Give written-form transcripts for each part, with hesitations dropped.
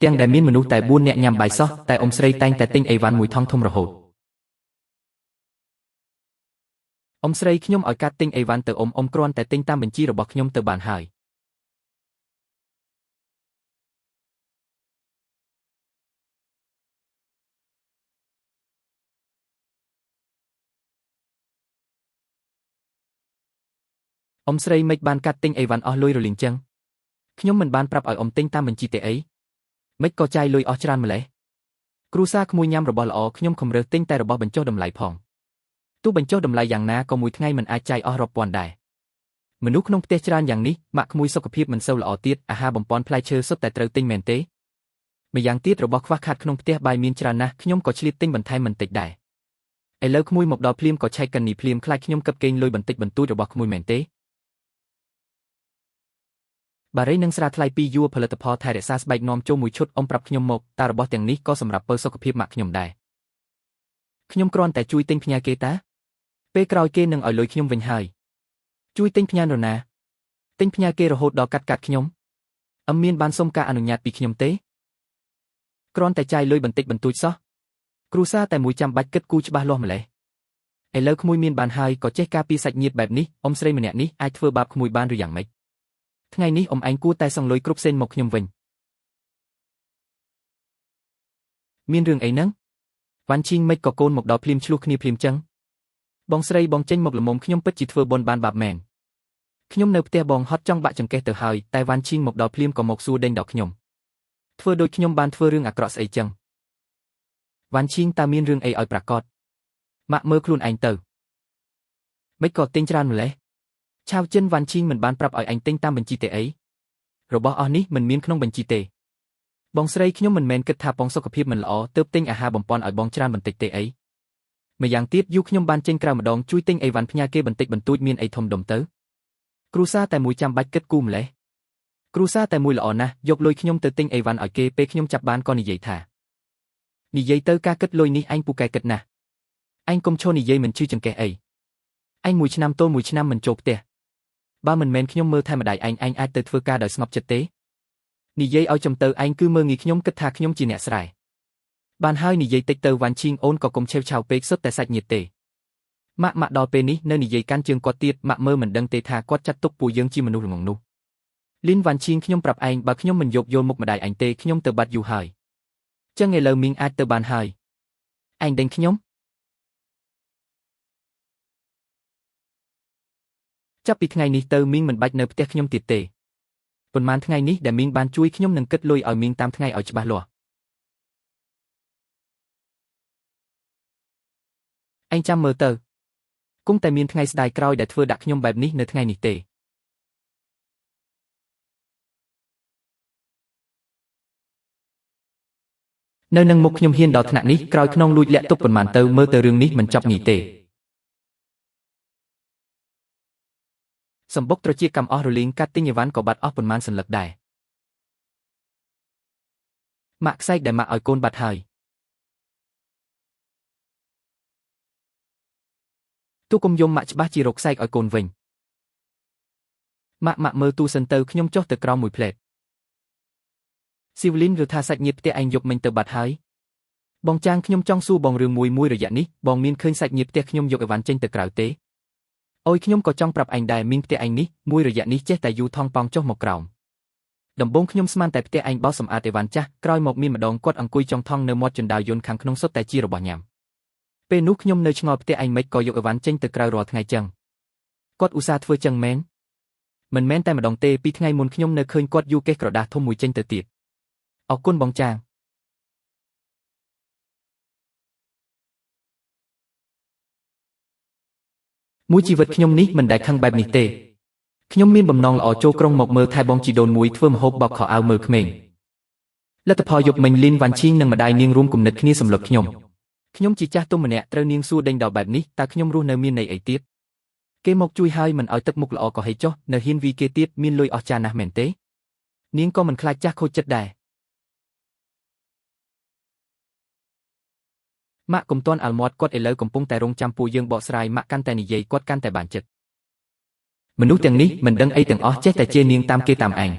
ទាំងដែលមានមនុស្សតែ4នាក់ញ៉ាំបាយសោះតែអ៊ំស្រីតែងតែទិញអីវ៉ាន់មួយថងធំរហូតអ៊ំស្រីខ្ញុំឲ្យកាត់ទិញអីវ៉ាន់ទៅអ៊ំគ្រាន់តែទិញតាមបញ្ជីរបស់ខ្ញុំទៅបានហើយអ៊ំស្រីមិនបានកាត់ទិញអីវ៉ាន់អស់លុយរលីងចឹងខ្ញុំមិនបានប្រាប់ឲ្យអ៊ំទិញតាមបញ្ជីទេអីមិនក៏ចាយលុយអស់ច្រើនម្ល៉េះគ្រូសាក្មួយញ៉ាំរបស់ល្អខ្ញុំខំរើសទិញតែរបស់បញ្ចុះតម្លៃផងទោះបញ្ចុះតម្លៃយ៉ាងណាក៏មួយថ្ងៃមិនអាចចាយអស់រាប់ពាន់ដែរមនុស្សក្នុងផ្ទះច្រើនយ៉ាងនេះម៉ាក់ក្មួយសុខភាពមិនសូវល្អទៀតអាហារបំពន់ផ្លែឈើសុទ្ធតែត្រូវទិញមែនទេម្យ៉ាងទៀតរបស់ខ្វះខាតក្នុងផ្ទះបាយមានច្រើនណាស់ខ្ញុំក៏ឆ្លៀតទិញបន្ថែមបន្តិចដែរឥឡូវក្មួយមកដល់ភ្លាមក៏ឆែកកានីភ្លាមខ្លាចខ្ញុំកឹបកេងលុយបន្តិចបន្តួចរបស់ក្មួយមែនទេបារីនឹងស្រាថ្លៃពីយួរផលិតផលថែរក្សាស្បែកនាំចូលមួយឈុតអ៊ំប្រាប់ខ្ញុំមកតើរបស់ទាំងនេះក៏សម្រាប់ពើសុខភាពម៉ាក់ខ្ញុំដែរខ្ញុំគ្រាន់តែជួយទិញផ្ញើគេតាពេលក្រោយគេនឹងឲ្យលុយខ្ញុំវិញហើយជួយទិញផ្ញើនរណាទិញផ្ញើគេរហូតដល់កាត់ខ្ញុំមានបានសុំការអនុញ្ញាតពីខ្ញុំទេគ្រាន់តែចាយលុយបន្តិចបន្តួចសោះគ្រូសាតែមួយចាំបាច់គិតគូរច្បាស់លាស់ម្ល៉េះឥឡូវក្មួយមានបានហើយក៏ចេះការពារសាច់ញាតិបែបនេះអ៊ំស្រីម្នាក់នេះអាចធ្វើបាបក្មួយបានឬយ៉ាងម៉េចថ្ងៃនេះអ៊ំឯងគួរតែសងលុយគ្រប់សេនមកខ្ញុំវិញមានរឿងអីហ្នឹងវ៉ាន់ឈីងមិនក៏កូនមកដល់ភ្លាមឆ្លោះគ្នាភ្លាមចឹងបងស្រីបងចេញមកល្មមខ្ញុំពិតជាធ្វើបុណ្យបានបាបមែនខ្ញុំនៅផ្ទះបងហត់ចង់បាក់ចង្កេះទៅហើយតែវ៉ាន់ឈីងមកដល់ភ្លាមក៏មកសួរដេញដល់ខ្ញុំធ្វើដូចខ្ញុំបានធ្វើរឿងអាក្រក់ស្អីចឹងវ៉ាន់ឈីងតើមានរឿងអីឲ្យប្រកាសម៉ាក់មើលខ្លួនឯងទៅមិនក៏ទិញច្រើនម្ល៉េះឆាវចិនវ៉ាន់ឈីងមិនបានប្រាប់ឲ្យឯងទិញតាមបញ្ជីទេអីរបស់អស់នេះមិនមានក្នុងបញ្ជីទេបងស្រីខ្ញុំមិនមែនគិតថាបងសុខភាពមិនល្អទើបទិញអាហារបំពន់ឲ្យបងច្រើនបន្តិចទេអីម្យ៉ាងទៀតយូខ្ញុំបានចេញក្រៅម្ដងជួយទិញអីវ៉ាន់ផ្ញើគេបន្តិចបន្តួចមានអីធំដុំទៅគ្រូសាតែមួយចាំបាច់គិតគូម្ល៉េះគ្រូសាតែមួយល្អណាស់យកលុយខ្ញុំទៅទិញអីវ៉ាន់ឲ្យគេពេលខ្ញុំចាប់បានក៏និយាយថានិយាយទៅការគិតលុយនេះឯងពូកែគិតណាស់ឯងកុំឈរនិយាយមិនជឿចង្កេះអីឯងមួយឆ្នាំទល់មួយឆ្នាំមិនចូលផ្ទះបើមិនមែនខ្ញុំមើលថែម្ដាយឯងអាចទៅធ្វើការដោយស្ងប់ចិត្តទេនិយាយឲ្យចំទៅឯងគឺមើលងាយខ្ញុំគិតថាខ្ញុំជាអ្នកស្រែបានហើយនិយាយតិចទៅវ៉ាន់ឈីងអូនក៏កុំឆេវឆាវពេកសុទ្ធតែសាច់ញាតិទេម៉ាក់ដល់ពេលនេះនៅនិយាយកាន់ជើងគាត់ទៀតម៉ាក់មើលមិនដឹងទេថាគាត់ចាត់ទុកពួកយើងជាមនុស្សល្ងងនោះលីនវ៉ាន់ឈីងខ្ញុំប្រាប់ឯងបើខ្ញុំមិនយកយល់មុខម្ដាយឯងទេខ្ញុំទៅបាត់យូរហើយចឹងឥឡូវមីងអាចទៅបានហើយឯងដេញខ្ញុំចាប់ពីថ្ងៃនេះទៅមីងមិនបាច់នៅផ្ទះខ្ញុំទៀតទេប៉ុន្មានថ្ងៃនេះដែលមីងបានជួយខ្ញុំនឹងគិតលុយឲ្យមីងតាមថ្ងៃឲ្យច្បាស់លាស់ឯងចាំមើលទៅគង់តែមានថ្ងៃស្ដាយក្រោយដែលធ្វើដាក់ខ្ញុំបែបនេះនៅថ្ងៃនេះទេនៅនឹងមុខខ្ញុំហ៊ានដល់ថ្នាក់នេះក្រោយខ្នងលួចលាក់ទុកប៉ុន្មានទៅមើលទៅរឿងនេះមិនចប់ងាយទេសម្បុកត្រចៀកកម្មអស់រលីងកាត់ទិញអីវ៉ាន់ក៏បាត់អស់ប៉ុន្មានសន្លឹកដែរម៉ាក់ខ្សែកដែលម៉ាក់ឲ្យកូនបាត់ហើយទូកុំយំម៉ាក់ច្បាស់ជារកខ្សែកឲ្យកូនវិញម៉ាក់មើលទូសិនទៅខ្ញុំចុះទៅក្រោមមួយផ្លែតស៊ីវលីនឬថាសាច់ញាតិផ្ទះឯងយកមិញទៅបាត់ហើយបងចាងខ្ញុំចង់សួរបងរឿងមួយរយៈនេះបងមានឃើញសាច់ញាតិផ្ទះខ្ញុំយកអីវ៉ាន់ចេញទៅក្រៅទេអូយខ្ញុំក៏ចង់ប្រាប់ឯងដែរមីងផ្ទះឯងនេះមួយរយៈនេះចេះតែយូថងប៉ោងចុះមកក្រោមដំបូងខ្ញុំស្មានតែផ្ទះឯងបោសសម្អាតអីវ៉ាន់ចាស់ក្រោយមកមានម្ដងគាត់អង្គុយចង់ថងនៅមាត់ជណ្ដាលយន្តខាងក្នុងសុទ្ធតែជារបស់ញ៉ាំពេលនោះខ្ញុំនៅឆ្ងល់ផ្ទះឯងមិនក៏យកអីវ៉ាន់ចេញទៅក្រៅរាល់ថ្ងៃចឹងគាត់ឧស្សាហ៍ធ្វើចឹងមែនមិនមែនតែម្ដងទេពីថ្ងៃមុនខ្ញុំនៅឃើញគាត់យូកេះក្រដាសធំមួយចេញទៅទៀតអរគុណបងចាងមួយជីវិតខ្ញុំនេះមិនដែលខឹងបែបនេះទេខ្ញុំមានបំណងល្អចូលក្រុងមកមើលថែបងជីដូនមួយធ្វើម្ហូបបោកខោអាវមើលក្មេងលទ្ធផលយប់មិញលីនវ៉ាន់ឈីងនិងម្ដាយនាងរួមគំនិតគ្នាសម្លុតខ្ញុំជាចាស់ទុំម្នាក់ត្រូវនាងសួរដេញដល់បែបនេះតើខ្ញុំរស់នៅមានន័យអីទៀតគេមកជួយហើយមិនឲ្យទឹកមុខល្អក៏ហីចុះនៅហ៊ានវីគេទៀតមានលុយអស់ចាណាស់មែនទេនាងក៏មិនខ្លាចចាស់ខូចចិត្តដែរម៉ាក់កុំទាន់អាល់មាត់គាត់ឥឡូវកំពុងតែរងចាំពួកយើងបកស្រាយម៉ាក់កាន់តែនិយាយគាត់កាន់តែបានចិត្តមនុស្សទាំងនេះមិនដឹងអីទាំងអស់ចេះតែជេរនាងតាមគេតាមឯង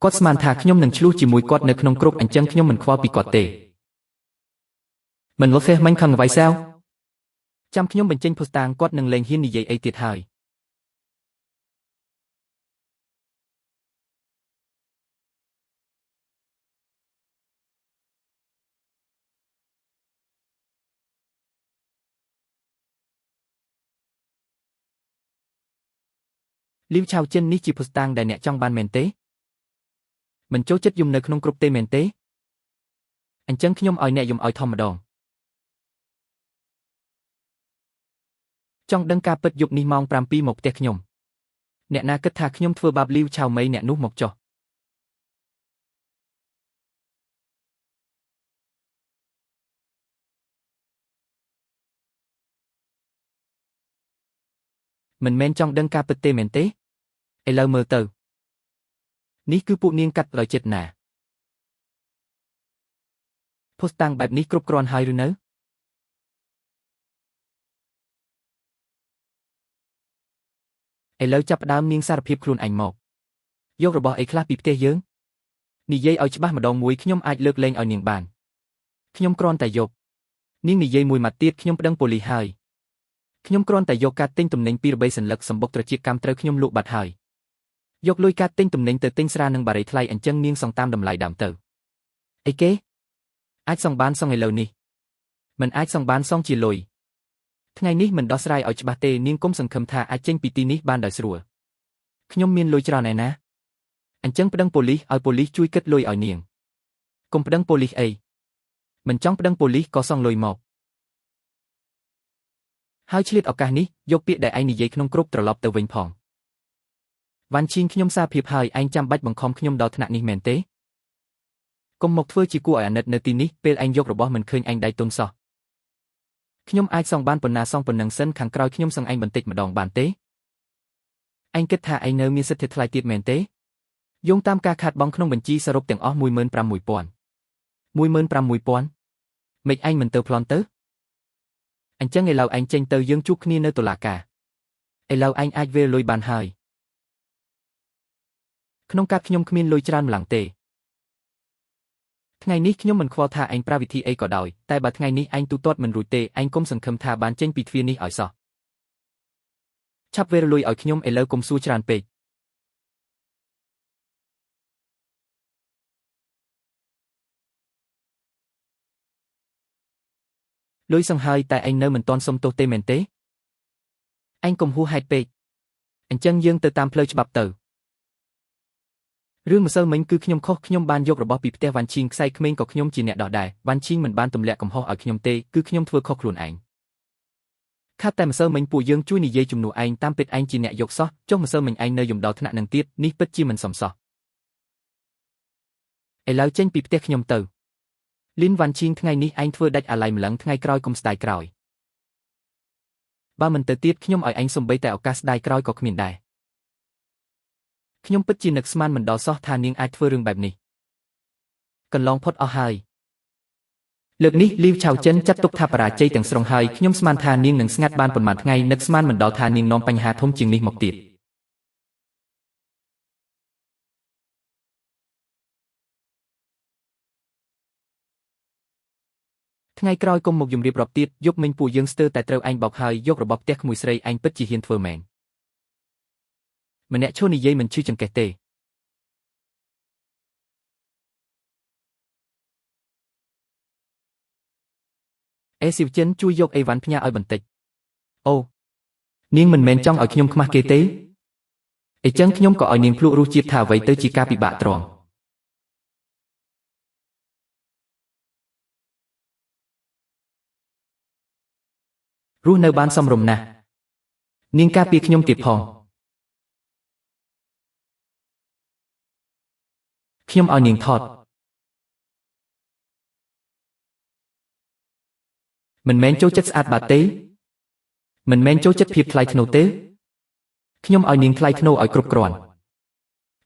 គាត់ស្មានថាខ្ញុំនឹងឆ្លោះជាមួយគាត់នៅក្នុងគ្រប់អញ្ចឹងខ្ញុំមិនខ្វល់ពីគាត់ទេមិនលុះទេមិនខឹងអ្វីសោះចាំខ្ញុំបញ្ចេញភស្តុតាងគាត់នឹងលែងហ៊ាននិយាយអីទៀតហើយលីវឆាវចិននេះជាភស្តុតាងដែលអ្នកចង់បានមែនទេមិនចូលចិត្តយំនៅក្នុងគ្រប់ទេមែនទេអញ្ចឹងខ្ញុំឲ្យអ្នកយំឲ្យធម្មតាចង់ដឹងការពិតយប់នេះម៉ោង 7 មកផ្ទះខ្ញុំអ្នកណាគិតថាខ្ញុំធ្វើបាបលីវឆាវមីអ្នកនោះមកចុះមិនមែនចង់ដឹងការពិតទេមែនទេឥឡូវមើលទៅនេះគឺពួកនាងកាត់ដោយចិត្តណាភស្តុតាងបែបនេះគ្រប់គ្រាន់ហើយឬនៅឥឡូវចាប់ផ្ដើមនាងសារភាពខ្លួនឯងមកយករបស់អីខ្លះពីផ្ទះយើងនិយាយឲ្យច្បាស់ម្ដងមួយខ្ញុំអាចលើកលែងឲ្យនាងបានខ្ញុំគ្រាន់តែយកនាងនិយាយមួយម៉ាត់ទៀតខ្ញុំប្តឹងប៉ូលីសហើយខ្ញុំគ្រាន់តែយកការទិញទំនិញពីរបីសន្លឹកសម្បុកត្រចៀកកម្មត្រូវខ្ញុំលក់បាត់ហើយយកលុយការទិញទំនិញទៅទិញស្រានិងបារីថ្លៃអញ្ចឹងនាងសងតាមតម្លៃដើមទៅអីគេអាចសងបានសងឥឡូវនេះមិនអាចសងបានសងជាលុយថ្ងៃនេះមិនដោះស្រាយឲ្យច្បាស់ទេនាងកុំសង្ឃឹមថាអាចចេញពីទីនេះបានដោយស្រួលខ្ញុំមានលុយច្រើនឯណាអញ្ចឹងប្តឹងប៉ូលីសឲ្យប៉ូលីសជួយគិតលុយឲ្យនាងកុំប្តឹងប៉ូលីសអីមិនចង់ប្តឹងប៉ូលីសក៏សងលុយមកហើយឆ្លៀតឱកាសនេះយកពាក្យដែលឯងនិយាយក្នុងគ្រប់ត្រឡប់ទៅវិញផងវ៉ាន់ឈីងខ្ញុំសារភាពហើយឯងចាំបាច់បង្ខំខ្ញុំដល់ថ្នាក់នេះមែនទេកុំមកធ្វើជាគួរឲ្យអាណិតនៅទីនេះពេលឯងយករបស់មិនឃើញឯងដៃទុនសោះខ្ញុំអាចសងបានប៉ុណ្ណាសងប៉ុណ្ណឹងសិនខាងក្រោយខ្ញុំសងឯងបន្តិចម្ដងបានទេឯងគិតថាឯងនៅមានសិទ្ធិថ្លៃទៀតមែនទេយោងតាមការខាតបង់ក្នុងបញ្ជីសរុបទាំងអស់ 15000 មិនឯងមិនទៅប្លន់ទៅអញ្ចឹងឥឡូវឯងចេញទៅយើងជួបគ្នានៅតុលាការឥឡូវឯងអាចវេលលុយបានហើយក្នុងកាតខ្ញុំគ្មានលុយច្រើនម្ល៉េះទេថ្ងៃនេះខ្ញុំមិនខ្វល់ថាឯងប្រើវិធីអីក៏ដោយតែបើថ្ងៃនេះឯងទូទាត់មិនរួចទេឯងកុំសង្ឃឹមថាបានចេញពីទ្វារនេះឲ្យសោះឆាប់វេលលុយឲ្យខ្ញុំឥឡូវកុំសួរច្រើនពេកលុយសងហើយតែឯងនៅមិនទាន់សុំទោសទេមែនទេឯងកុំហួសហេតុពេកអញ្ចឹងយើងទៅតាមផ្លូវច្បាប់ទៅរឿងម្សិលមិញគឺខ្ញុំខុសខ្ញុំបានយករបស់ពីផ្ទះវ៉ាន់ឈីងខ្សែក្មេងក៏ខ្ញុំជាអ្នកដោះដែរវ៉ាន់ឈីងមិនបានទម្លាក់កំហុសឲ្យខ្ញុំទេគឺខ្ញុំធ្វើខុសខ្លួនឯងខាត់តែម្សិលមិញពួកយើងជួយនិយាយជំនួសឯងតាមពិតឯងជាអ្នកយកសោះចុះម្សិលមិញឯងនៅយំដល់ថ្នាក់នឹងទៀតនេះពិតជាមិនសមសោះឥឡូវចេញពីផ្ទះខ្ញុំទៅលីនវ៉ាន់ឈីងថ្ងៃនេះឯងធ្វើដាច់អាឡ័យម្លឹងថ្ងៃក្រោយកុំស្ដាយក្រោយបើមិនទៅទៀតខ្ញុំឲ្យឯងសំបីតែឱកាសស្ដាយក្រោយក៏គ្មានដែរខ្ញុំពិតជានឹកស្មានមិនដល់សោះថានាងអាចធ្វើរឿងបែបនេះកន្លងផុតអស់ហើយលើកនេះលីវឆាវចិនចាត់ទុកថាបរាជ័យទាំងស្រុងហើយខ្ញុំស្មានថានាងនឹងស្ងាត់បានប៉ុន្មានថ្ងៃនឹកស្មានមិនដល់ថានាងនាំបញ្ហាធំជាងនេះមកទៀតថ្ងៃក្រោយកុំមកយំរៀបរាប់ទៀតយប់មិញពួកយើងស្ទើរតែត្រូវឯងបោកហើយយករបស់ផ្ទះក្មួយស្រីឯងពិតជាហ៊ានធ្វើមែនម្នាក់ឈរនិយាយមិនឈឺចង្កេះទេអេស៊ីវចិនជួយយកអីវ៉ាន់ផ្ញើឲ្យបន្តិចអូនាងមិនមែនចង់ឲ្យខ្ញុំខ្មាស់គេទេអញ្ចឹងខ្ញុំក៏ឲ្យនាងភ្លក់រសជាតិថាអ្វីទៅជាការពិបាកត្រង់រស់នៅបានសមរម្យណាស់នាងការពារខ្ញុំទៀតផងខ្ញុំឲ្យនាងថតមិនមែនចូលចិត្តស្អាតបាត់ទេមិនមែនចូលចិត្តភាពថ្លៃថ្នូរទេខ្ញុំឲ្យនាងថ្លៃថ្នូរឲ្យគ្រប់គ្រាន់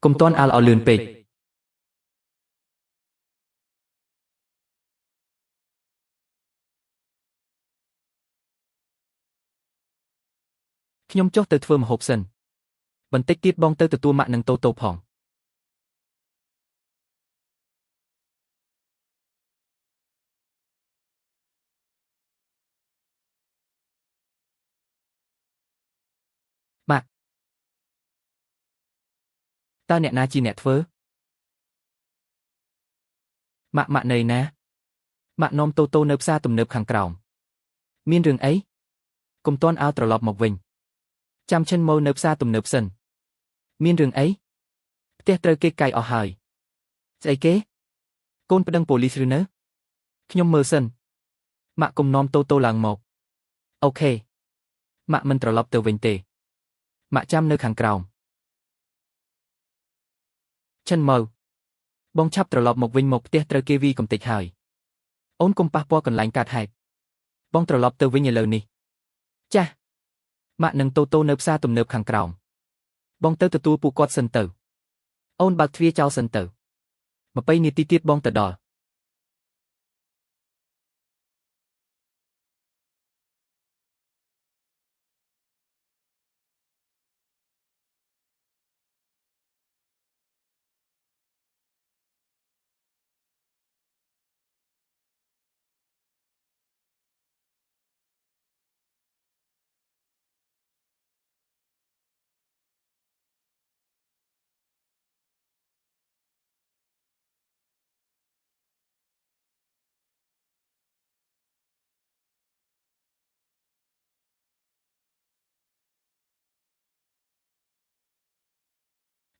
កុំតន់អាលអលឿនពេកខ្ញុំចុះទៅធ្វើម្ហូបសិនបន្តិចទៀតបងទៅទទួលម៉ាក់នឹងតូតូផង តើអ្នកណាជាអ្នកធ្វើម៉ាក់នៃណាម៉ាក់នាំតូតូនៅផ្សារទំនើបខាងក្រោមមានរឿងអីកុំទាន់ឲ្យត្រឡប់មកវិញចាំឈិនម៉ូនៅផ្សារទំនើបសិនមានរឿងអីផ្ទះត្រូវគេកាយអស់ហើយស្អីគេកូនប្តឹងប៉ូលីសឬនៅខ្ញុំមើលសិនម៉ាក់កុំនាំតូតូឡើងមកអូខេម៉ាក់មិនត្រឡប់ទៅវិញទេម៉ាក់ចាំនៅខាងក្រោមឈិនម៉ូបងឆាប់ត្រឡប់មកវិញមកផ្ទះត្រូវគេវីកំទេចហើយអូនកុំប៉ះពាល់កន្លែងកាត់ហេតុបងត្រឡប់ទៅវិញឥឡូវនេះចាស់ម៉ាក់នឹងតូតូនៅផ្សារទំនើបខាងក្រោមបងទៅទទួលពួកគាត់សិនទៅអូនបើកទ្វារចោលសិនទៅ20នាទីទៀតបងទៅដល់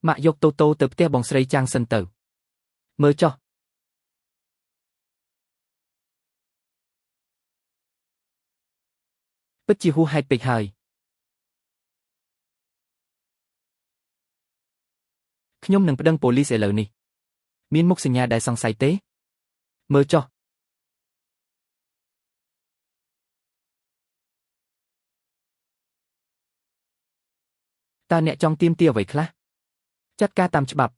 ម៉ាក់យកតូតូទៅផ្ទះបងស្រីចាំងសិនទៅមើលចុះពិតជាហួសហេតុពេកហើយខ្ញុំនឹងប្តឹងប៉ូលីសឥឡូវនេះមានមុខសញ្ញាដែលសង្ស័យទេមើលចុះតើអ្នកចង់ទាមទារអ្វីខ្លះចាត់ការតាមច្បាប់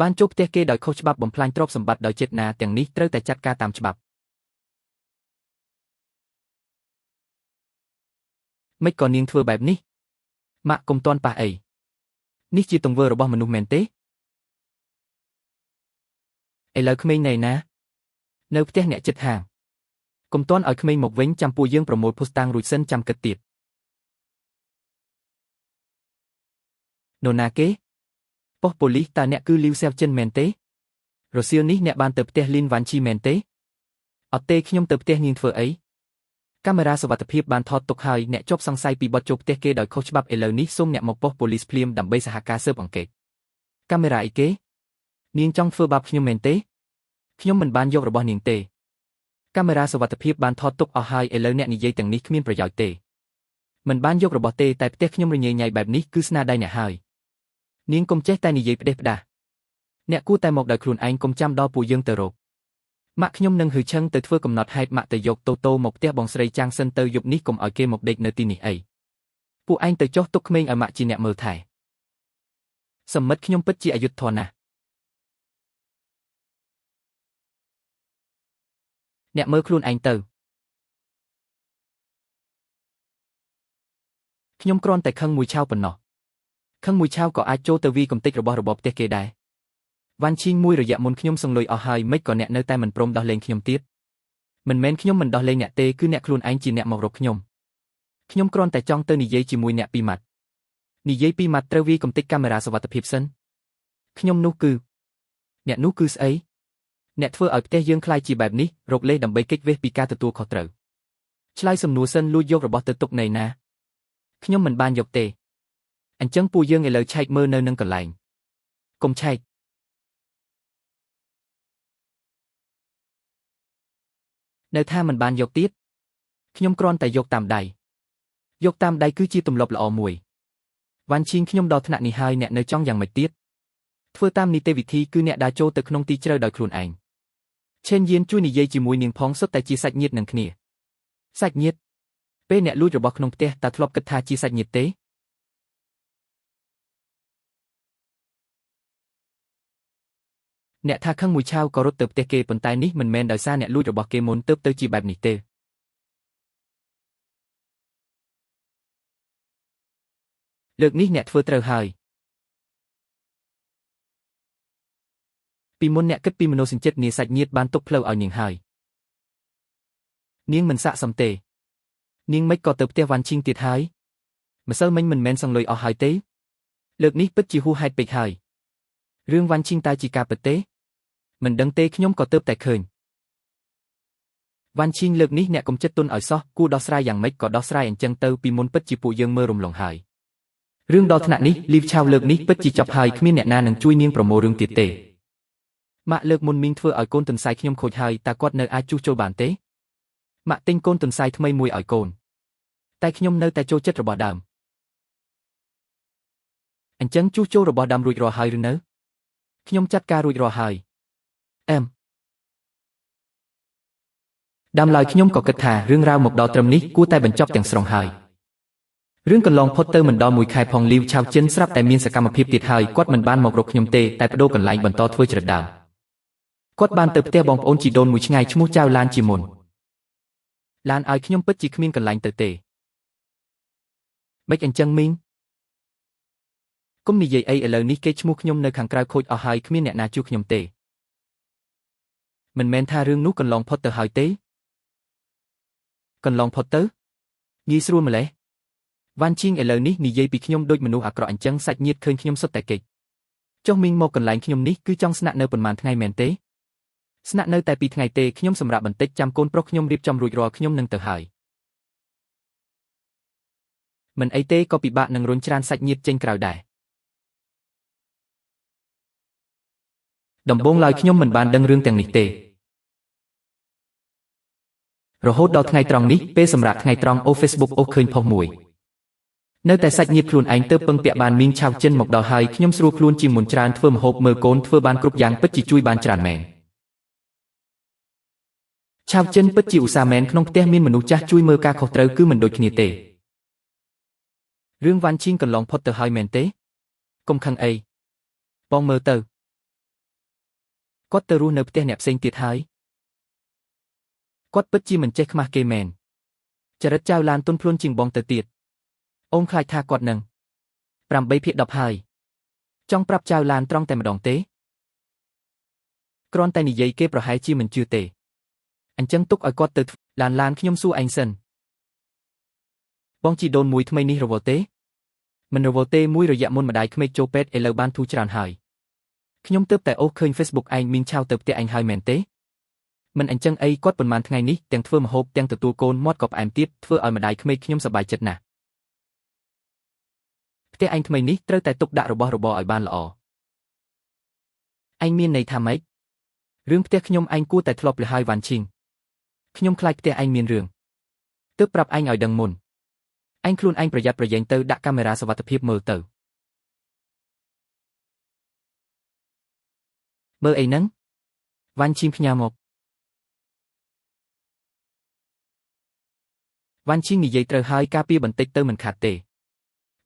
បានជួបផ្ទះគេដោយខុសច្បាប់បំផ្លាញទ្រព្យសម្បត្តិដោយចេតនាទាំងនេះត្រូវតែចាត់ការតាមច្បាប់មិនក៏នាងធ្វើបែបនេះម៉ាក់កុំទាន់ប៉ះអីនេះជាទង្វើរបស់មនុស្សមែនទេឥឡូវក្មេងនៅណានៅផ្ទះអ្នកជិតខាងកុំទាន់ឲ្យក្មេងមកវិញចាំពួកយើងប្រមូលភស្តុតាងរួចសិនចាំគិតទៀតនរណាគេប៉ុស្តិ៍ប៉ូលីសតើអ្នកគឺលីវសេវចិនមែនទេរសៀលនេះអ្នកបានទៅផ្ទះលីនវ៉ាន់ឈីមែនទេអត់ទេខ្ញុំទៅផ្ទះនាងធ្វើអីកាមេរ៉ាសុវត្ថិភាពបានថតទុកហើយអ្នកជាប់សង្ស័យពីបទចូលផ្ទះគេដោយខុសច្បាប់ឥឡូវនេះសូមអ្នកមកប៉ុស្តិ៍ប៉ូលីសភ្លាមដើម្បីសហការស៊ើបអង្កេតកាមេរ៉ាអីគេនាងចង់ធ្វើបាបខ្ញុំមែនទេខ្ញុំមិនបានយករបស់នាងទេកាមេរ៉ាសុវត្ថិភាពបានថតទុកអស់ហើយឥឡូវអ្នកនិយាយទាំងនេះគ្មានប្រយោជន៍ទេមិនបានយករបស់ទេតែផ្ទះខ្ញុំរញ៉េញ៉ៃបែបនេះគឺស្នាដៃអ្នកហើយនាងកុំចេះតែនិយាយផ្ដេសផ្ដាសអ្នកគួរតែមកដោយខ្លួនឯងកុំចាំដល់ពួកយើងទៅរកម៉ាក់ខ្ញុំនឹងហឺឆឹងទៅធ្វើកំណត់ហេតុម៉ាក់ទៅយកតូតូមកផ្ទះបងស្រីចាំងសិនទៅយប់នេះកុំឲ្យគេមកដេកនៅទីនេះអីពួកឯងទៅចុះទុកក្មេងឲ្យម៉ាក់ជាអ្នកមើលថែសម្មិតខ្ញុំពិតជាអយុត្តិធម៌ណាស់អ្នកមើលខ្លួនឯងទៅខ្ញុំគ្រាន់តែខឹងមួយឆាវប៉ុណ្ណោះខឹងមួយឆាវក៏អាចចូលទៅវីកំទេចរបស់របបផ្ទះគេដែរវ៉ាន់ឈីងមួយរយៈមុនខ្ញុំសង្លុយអស់ហើយមិនក៏អ្នកនៅតែមិនព្រមដោះលែងខ្ញុំទៀតមិនមែនខ្ញុំមិនដោះលែងអ្នកទេគឺអ្នកខ្លួនឯងជាអ្នកមករកខ្ញុំគ្រាន់តែចង់ទៅនិយាយជាមួយអ្នកពីរម៉ាត់និយាយពីរម៉ាត់ត្រូវវីកំទេចកាមេរ៉ាសុវត្ថិភាពសិនខ្ញុំនោះគឺអ្នកនោះគឺស្អីអ្នកធ្វើឲ្យផ្ទះយើងคล้ายជាបែបនេះរកលេសដើម្បីគេចវេះពីការទទួលខុសត្រូវឆ្លើយសំណួរសិនលួចយករបស់ទៅទុកណៃណាខ្ញុំមិនបានយកទេអញ្ចឹងពួកយើងឥឡូវឆែកមើលនៅនឹងកន្លែងកុំឆែកនៅថាមិនបានយកទៀតខ្ញុំគ្រាន់តែយកតាមដៃយកតាមដៃគឺជាទម្លាប់ល្អមួយវ៉ាន់ឈីងខ្ញុំដល់ថ្នាក់នេះហើយអ្នកនៅចង់យ៉ាងម៉េចទៀតធ្វើតាមនីតិវិធីគឺអ្នកដើរចូលទៅក្នុងទីជ្រៅដោយខ្លួនឯងឆេនយៀនជួយនិយាយជាមួយនាងផងសុទ្ធតែជាសាច់ញាតិនឹងគ្នាសាច់ញាតិពេលអ្នកលួចរបស់ក្នុងផ្ទះតើធ្លាប់គិតថាជាសាច់ញាតិទេអ្នកថាខឹងមួយឆាវក៏រត់ទៅផ្ទះគេប៉ុន្តែនេះមិនមែនដោយសារអ្នកលួចរបស់គេមុនទើបទៅជាបែបនេះទេលើកនេះអ្នកធ្វើត្រូវហើយពីមុនអ្នកគិតពីមនោសញ្ចិតនាសាច់ញាតិបានទុកផ្លូវឲ្យនាងហើយនាងមិនស័ក្តិសមទេនាងមិនក៏ទៅផ្ទះវ៉ាន់ឈីងទៀតហើយម្សិលមិញមិនមែនសង្លុយអស់ហើយទេលើកនេះពិតជាហួសហេតុពេកហើយ រឿងវ៉ាន់ឈីងតើជាការពិតទេមិនដឹងទេខ្ញុំក៏ទើបតែឃើញវ៉ាន់ឈីងលើកនេះអ្នកកុំចិត្តទុនឲ្យសោះគួរដោះស្រាយយ៉ាងម៉េចក៏ដោះស្រាយអញ្ចឹងទៅពីមុនពិតជាពួកយើងមើលរំលងហើយរឿងដល់ថ្នាក់នេះលីវឆាវលើកនេះពិតជាចប់ហើយគ្មានអ្នកណានឹងជួយនាងប្រមូលរឿងទៀតទេម៉ាក់លើកមុនមីងធ្វើឲ្យកូនទន្សាយខ្ញុំខូចហើយតើគាត់នៅអាចជួសជុលបានទេម៉ាក់ទិញកូនទន្សាយថ្មីមួយឲ្យកូនតែខ្ញុំនៅតែចូលចិត្តរបស់ដើមអញ្ចឹងជួសជុលរបស់ដើមរួចរាល់ហើយឬនៅខ្ញុំចាត់ការរួចរាល់ហើយដើមឡើយខ្ញុំក៏គិតថារឿងរ៉ាវមកដល់ត្រឹមនេះគួរតែបញ្ចប់ទាំងស្រុងហើយរឿងកន្លងផុតទៅមិនដល់មួយខែផងលីវឆាវចិនស្រាប់តែមានសកម្មភាពទៀតហើយគាត់មិនបានមករកខ្ញុំទេតែបដូរកន្លែងបន្តធ្វើច្រដើមគាត់បានទៅផ្ទះបងប្អូនជីដូនមួយឆ្ងាយឈ្មោះចៅឡានជាមុនឡានឲ្យខ្ញុំពិតជាគ្មានកន្លែងទៅទេមិនអញ្ចឹងមីងកុំនិយាយអីឥឡូវនេះគេឈ្មោះខ្ញុំនៅខាងក្រៅខូចអស់ហើយគ្មានអ្នកណាជួខ្ញុំទេមិនមែនថារឿងនោះកន្លងផុតទៅហើយទេកន្លងផុតទៅងាយស្រួលម្លេះវ៉ាន់ឈីងឥឡូវនេះនិយាយពីខ្ញុំដូចមនុស្សអាក្រក់អញ្ចឹងសាច់ញាតិឃើញខ្ញុំសុទ្ធតែកិច្ចចុះមីងមកកន្លែងខ្ញុំនេះគឺចង់ស្នាក់នៅប៉ុន្មានថ្ងៃមែនទេស្នាក់នៅតែ2ថ្ងៃទេខ្ញុំសម្រាប់បន្តិចចាំកូនប្រុសខ្ញុំរៀបចំរួចរាល់ខ្ញុំនឹងទៅហើយមិនអីទេក៏ពិបាកនឹងរុញច្រានសាច់ញាតិចេញក្រៅដែរដំបូងឡើយខ្ញុំមិនបានដឹងរឿងទាំងនេះទេរហូតដល់ថ្ងៃត្រង់នេះពេលសម្រាប់ថ្ងៃត្រង់អូ Facebook អូឃើញផុសមួយនៅតែសាច់ញាតិខ្លួនឯងទៅពឹងពាក់បានមីងឆាវចិនមកដល់ហើយខ្ញុំស្រួលខ្លួនជាងមុនច្រើនធ្វើម្ហូបមើលកូនធ្វើបានគ្រប់យ៉ាងពិតជាជួយបានច្រើនមែនឆាវចិនពិតជាឧស្សាហ៍មែនក្នុងផ្ទះមានមនុស្សចាស់ជួយមើលការខុសត្រូវគឺមិនដូចគ្នាទេរឿងវ៉ាន់ឈីងកន្លងផុតទៅហើយមែនទេកុំខឹងអីបងមើលទៅគាត់ទៅរស់នៅផ្ទះអ្នកផ្សេងទៀតហើយគាត់ពិតជាមិនចេះខ្មាស់គេមែនចរិតចៅឡានទុនភ្លួនជាងបងទៅទៀតអូនខ្លាចថាគាត់នឹង8/10ហើយចង់ប្រាប់ចៅឡានត្រង់តែម្ដងទេគ្រាន់តែនិយាយគេប្រហែលជាមិនជឿទេអញ្ចឹងទុកឲ្យគាត់ទៅឡានខ្ញុំសួរឯងសិនបងជីដូនមួយថ្មីនេះរវល់ទេមិនរវល់ទេមួយរយៈមុនម្ដាយក្មេកចូលពេទ្យឥឡូវបានធូរច្រើនហើយខ្ញុំទើបតែអូសឃើញ Facebook ឯងមីងឆាវទៅផ្ទះឯងហើយមែនទេមិនអញ្ចឹងអីគាត់ប៉ុន្មានថ្ងៃនេះទាំងធ្វើម្ហូបទាំងទទួលកូនមាត់ក៏ផ្អែមទៀតធ្វើឲ្យម្ដាយក្មេកខ្ញុំសប្បាយចិត្តណាស់ផ្ទះឯងថ្មីនេះត្រូវតែទុកដាក់របស់របរឲ្យបានល្អឯងមានន័យថាម៉េចរឿងផ្ទះខ្ញុំឯងគួរតែធ្លាប់លឺហើយវ៉ាន់ឈីងខ្ញុំខ្លាចផ្ទះឯងមានរឿងទើបប្រាប់ឯងឲ្យដឹងមុនឯងខ្លួនឯងប្រយ័ត្នប្រយែងទៅដាក់កាមេរ៉ាសុវត្ថិភាពមើលទៅមើលអីហ្នឹងវ៉ាន់ឈីងផ្ញើមកវ៉ាន់ឈីងនិយាយត្រូវហើយការពារបន្តិចទៅមិនខាតទេ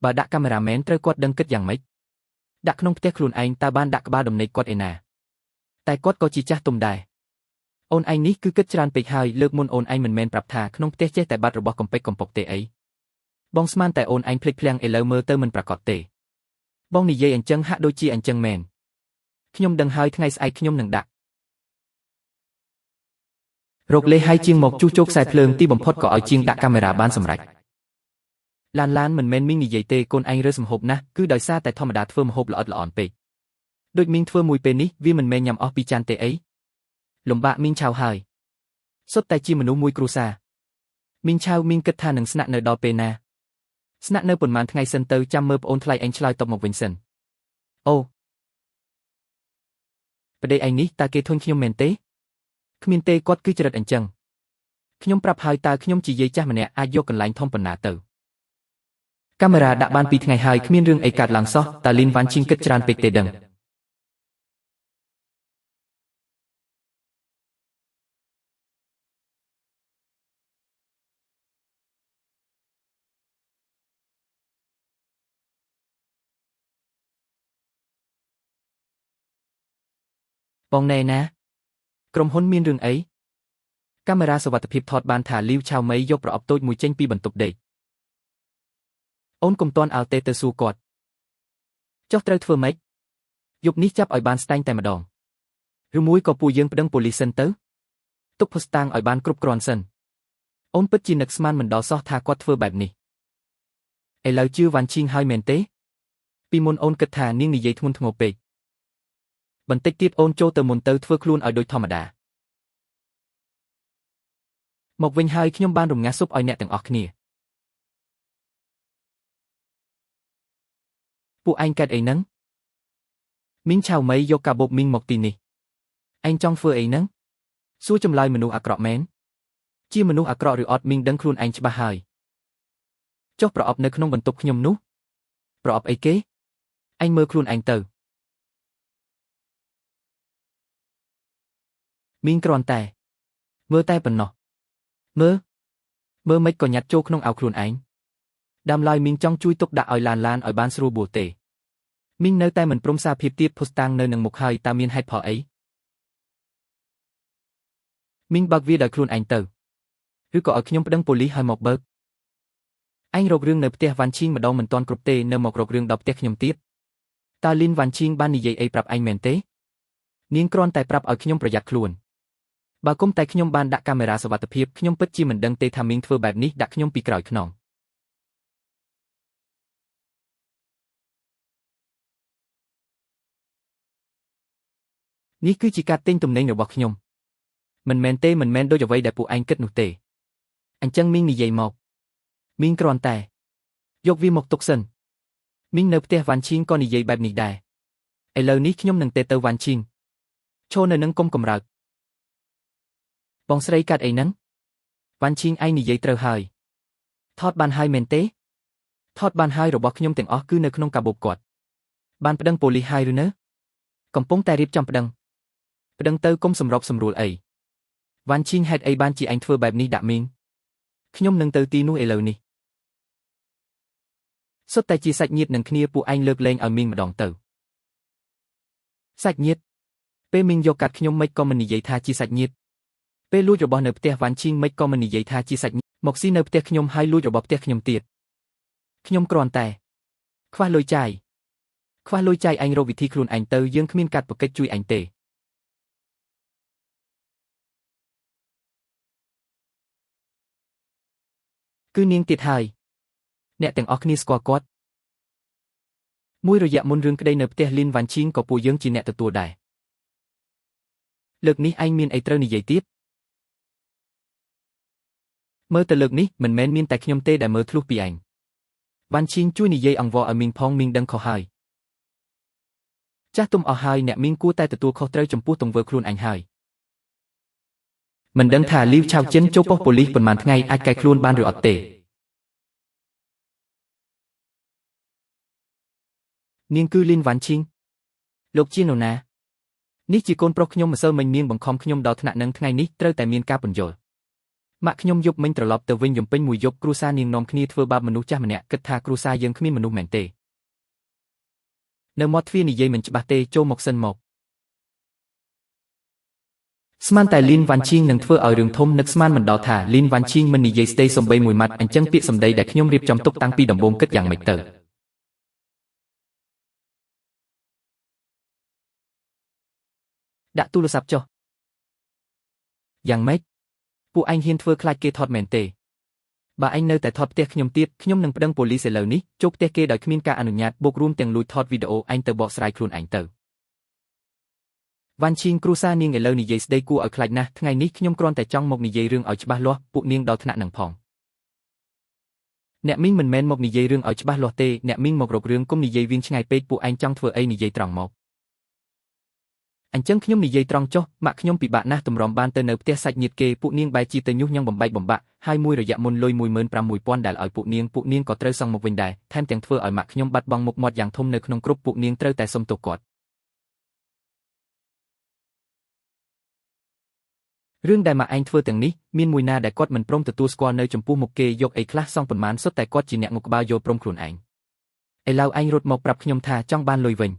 បើដាក់កាមេរ៉ាមែនត្រូវគាត់ដឹងគិតយ៉ាងម៉េចដាក់ក្នុងផ្ទះខ្លួនឯងតើបានដាក់ក្បាលដំណេកគាត់ឯណាតែគាត់ក៏ជាចាស់ទុំដែរអូនឯងនេះគឺគិតច្រើនពេកហើយលើកមុនអូនឯងមិនមែនប្រាប់ថាក្នុងផ្ទះចេះតែបាត់របស់កំពេចកំពុកទេអីបងស្មានតែអូនឯងភ្លេចភ្លាំងឥឡូវមើលទៅមិនប្រកបទេបងនិយាយអញ្ចឹងហាក់ដូចជាអញ្ចឹងមែនខ្ញុំដឹងហើយថ្ងៃស្អែកខ្ញុំនឹងដាក់រកលេហើយជាងមកជួសជុលខ្សែភ្លើងទីបំផុតក៏ឲ្យជាងដាក់កាមេរ៉ាបានសម្រេចឡានមិនមែនមីងនិយាយទេកូនឯងរើសម្ហូបណាស់គឺដោយសារតែធម្មតាធ្វើម្ហូបល្អិតល្អន់ពេកដូចមីងធ្វើមួយពេលនេះវាមិនមែនញ៉ាំអស់ពីចានទេអីលំបាកមីងឆាវហើយសុទ្ធតែជាមនុស្សមួយគ្រួសារមីងឆាវមីងគិតថានឹងស្នាក់នៅដល់ពេលណាស្នាក់នៅប៉ុន្មានថ្ងៃសិនទៅចាំមើលប្អូនថ្លៃឯងឆ្លើយតបមកវិញសិនអូប្តីឯងនេះតើគេធុញខ្ញុំមែនទេគ្មានទេគាត់គឺចរិតអញ្ចឹងខ្ញុំប្រាប់ហើយតើខ្ញុំជាយាយចាស់ម្នាក់អាចយកកន្លែងធំប៉ុណ្ណាទៅកាមេរ៉ាដាក់បាន2ថ្ងៃហើយគ្មានរឿងអីកើតឡើងសោះតើលីនវ៉ាន់ឈីងគិតច្រើនពេកទេដឹងបងណែណាក្រុមហ៊ុនមានរឿងអីកាមេរ៉ាសុវត្ថិភាពថតបានថាលីវឆាវម៉ៃយកប្រអប់តូចមួយចេញពីបន្ទប់ដេកអូនកុំទាន់អាល់ទេទៅសួរគាត់ចុះត្រូវធ្វើម៉េចយប់នេះចាប់ឲ្យបានស្តែងតែម្ដងឬមួយក៏ពួកយើងប្តឹងប៉ូលីសសិនទៅទុកភស្តុតាងឲ្យបានគ្រប់គ្រាន់សិនអូនពិតជានឹកស្មានមិនដល់សោះថាគាត់ធ្វើបែបនេះឥឡូវជឿវ៉ាន់ឈីងហើយមែនទេពីមុនអូនគិតថានាងនិយាយធ្ងន់ធ្ងរពេក បន្តិចទៀតអូនចូលទៅមុនទៅធ្វើខ្លួនឲ្យដូចធម្មតាមកវិញហើយខ្ញុំបានរំងាស់ស៊ុបឲ្យអ្នកទាំងអស់គ្នាពួកឯងកើតអីហ្នឹងមីងឆៅមីយកកាបូបមីងមកទីនេះឯងចង់ធ្វើអីហ្នឹងសួរចម្លើយមនុស្សអាក្រក់មែនជាមនុស្សអាក្រក់ឬអត់មីងដឹងខ្លួនឯងច្បាស់ហើយចុះប្រអប់នៅក្នុងបន្ទប់ខ្ញុំនោះប្រអប់អីគេឯងមើលខ្លួនឯងទៅមីងគ្រាន់តែមើលតែប៉ុណ្ណោះមើលមិនក៏ញ៉ាត់ចូលក្នុងអាវខ្លួនឯងដើមឡើយមីងចង់ជួយទុកដាក់ឲ្យឡានឲ្យបានស្រួលបួលទេមីងនៅតែមិនព្រមសារភាពទៀតភុស្តាំងនៅនឹងមុខហើយតើមានហេតុផលអីមីងបើកវាដោយខ្លួនឯងទៅឬក៏ឲ្យខ្ញុំប្តឹងប៉ូលីសឲ្យមកបើកឯងរករឿងនៅផ្ទះវ៉ាន់ឈីងម្ដងមិនទាន់គ្រប់ទេនៅមករករឿងដល់ផ្ទះខ្ញុំទៀតតើលីនវ៉ាន់ឈីងបាននិយាយអីប្រាប់ឯងមែនទេនាងគ្រាន់តែប្រាប់ឲ្យខ្ញុំប្រយ័ត្នខ្លួនបើគុំតែខ្ញុំបានដាក់កាមេរ៉ាសុវត្ថិភាពខ្ញុំពិតជាមិនដឹងទេថាមីងធ្វើបែបនេះដាក់ខ្ញុំពីក្រោយខ្នងនេះគឺជាការទិញទំនិញរបស់ខ្ញុំមិនមែនដូចអ្វីដែលពួកឯងគិតនោះទេអញ្ចឹងមីងនិយាយមកមីងគ្រាន់តែយកវាមកទុកសិនមីងនៅផ្ទះវ៉ាន់ឈីងក៏និយាយបែបនេះដែរឥឡូវនេះខ្ញុំនឹងទៅវ៉ាន់ឈីងឈរនៅនឹងគុំកំរើកបងស្រីកាត់អីហ្នឹងវ៉ាន់ឈីងឯងនិយាយត្រូវហើយថតបានហើយមែនទេថតបានហើយរបស់ខ្ញុំទាំងអស់គឺនៅក្នុងកាបូបគាត់បានប្តឹងប៉ូលីសហើយឬនៅកំពុងតែរៀបចំប្តឹងទៅគុំសម្របសម្រួលអីវ៉ាន់ឈីងហេតុអីបានជាឯងធ្វើបែបនេះដាក់មីងខ្ញុំនឹងទៅទីនោះឥឡូវនេះសុទ្ធតែជាសាច់ញាតិនឹងគ្នាពួកឯងលើកលែងឲ្យមីងម្ដងទៅសាច់ញាតិពេលមីងយកកាត់ខ្ញុំមិនក៏មិននិយាយថាជាសាច់ញាតិពេលលួចរបស់នៅផ្ទះវ៉ាន់ឈីងមិនក៏មិននិយាយថាជាសាច់ញាតិមកស៊ីនៅផ្ទះខ្ញុំហើយលួចរបស់ផ្ទះខ្ញុំទៀតខ្ញុំគ្រាន់តែខ្វះលុយចាយឯងរកវិធីខ្លួនឯងទៅយើងគ្មានកាត់ប្រកិច្ចជួយឯងទេគឺនាងទៀតហើយអ្នកទាំងអស់គ្នាស្គាល់គាត់មួយរយៈមុនរឿងក្តីនៅផ្ទះលីនវ៉ាន់ឈីងក៏ពួកយើងជាអ្នកទទួលដែរលើកនេះឯងមានអីត្រូវនិយាយទៀតមើលទៅលើកនេះមិនមែនមានតែខ្ញុំទេដែលមើលធ្លុះពីឯងវ៉ាន់ឈីងជួយនិយាយអង្វរឲ្យមីងផងមីងដឹងខុសហើយចាស់ទុំអស់ហើយអ្នកមីងគួរតែទទួលខុសត្រូវចំពោះទង្វើខ្លួនឯងហើយមិនដឹងថាលីវឆៅចិនចូលប៉ុស្តិ៍ប៉ូលីសប៉ុន្មានថ្ងៃអាចកែខ្លួនបានឬអត់ទេនាងគឺលីនវ៉ាន់ឈីងលោកជានរណានេះជាកូនប្រុសខ្ញុំម្សិលមិញនាងបង្ខំខ្ញុំដល់ថ្នាក់នឹងថ្ងៃនេះត្រូវតែមានការពន្យល់ម៉ាក់ខ្ញុំយប់មិញត្រឡប់ទៅវិញយំពេញមួយយប់គ្រួសារនាងនាំគ្នាធ្វើបាបមនុស្សចាស់ម្នាក់គិតថាគ្រួសារយើងគ្មានមនុស្សមែនទេនៅមាត់ទ្វារនិយាយមិនច្បាស់ទេចូលមកសិនមកស្មានតែលីនវ៉ាន់ឈីងនឹងធ្វើឲ្យរឿងធំនឹកស្មានមិនដល់ថាលីនវ៉ាន់ឈីងមិននិយាយស្ដីសំបីមួយម៉ាត់អញ្ចឹងពាក្យសម្ដីដែលខ្ញុំរៀបចំទុកតាំងពីដំបូងគិតយ៉ាងម៉េចទៅដាក់ទូរស័ព្ទចុះយ៉ាងម៉េចពួកឯងហ៊ានធ្វើខ្លាចគេថតមែនទេបើឯងនៅតែថតផ្ទះខ្ញុំទៀតខ្ញុំនឹងប្តឹងប៉ូលីសឥឡូវនេះចូលផ្ទះគេដោយគ្មានការអនុញ្ញាតបូករួមទាំងលួចថតវីដេអូឯងទៅបកស្រាយខ្លួនឯងទៅវ៉ាន់ឈីងគ្រូសានាងឥឡូវនិយាយស្ដីគួរឲ្យខ្លាចណាស់ថ្ងៃនេះខ្ញុំគ្រាន់តែចង់មកនិយាយរឿងឲ្យច្បាស់លាស់ពួកនាងដល់ថ្នាក់នឹងផងអ្នកមីងមិនមែនមកនិយាយរឿងឲ្យច្បាស់លាស់ទេអ្នកមីងមករករឿងគុំនិយាយវៀងឆ្ងាយពេកពួកឯងចង់ធ្វើអីនិយាយត្រង់មកអញ្ចឹងខ្ញុំនិយាយត្រង់ចុះម៉ាក់ខ្ញុំពិបាកណាស់ទម្រាំបានទៅនៅផ្ទះសាច់ញាតិគេពួកនាងបែរជាទៅញុះញង់បំបែកបំបាក់ហើយមួយរយៈមុនលុយ 15000 ដែលឲ្យពួកនាងក៏ត្រូវសងមកវិញដែរថែមទាំងធ្វើឲ្យម៉ាក់ខ្ញុំបាត់បង់មុខមាត់យ៉ាងធំនៅក្នុងគ្រប់ពួកនាងត្រូវតែសុំទោសគាត់រឿងដែលម៉ាក់ឯងធ្វើទាំងនេះមានមួយណាដែលគាត់មិនព្រមទទួលស្គាល់នៅចំពោះមុខគេយកអីខ្លះសងប៉ុន្មានសុទ្ធតែគាត់ជាអ្នកងក់ក្បាលយល់ព្រមខ្លួនឯងឥឡូវឯងរត់មកប្រាប់ខ្ញុំថាចង់បានលុយវិញ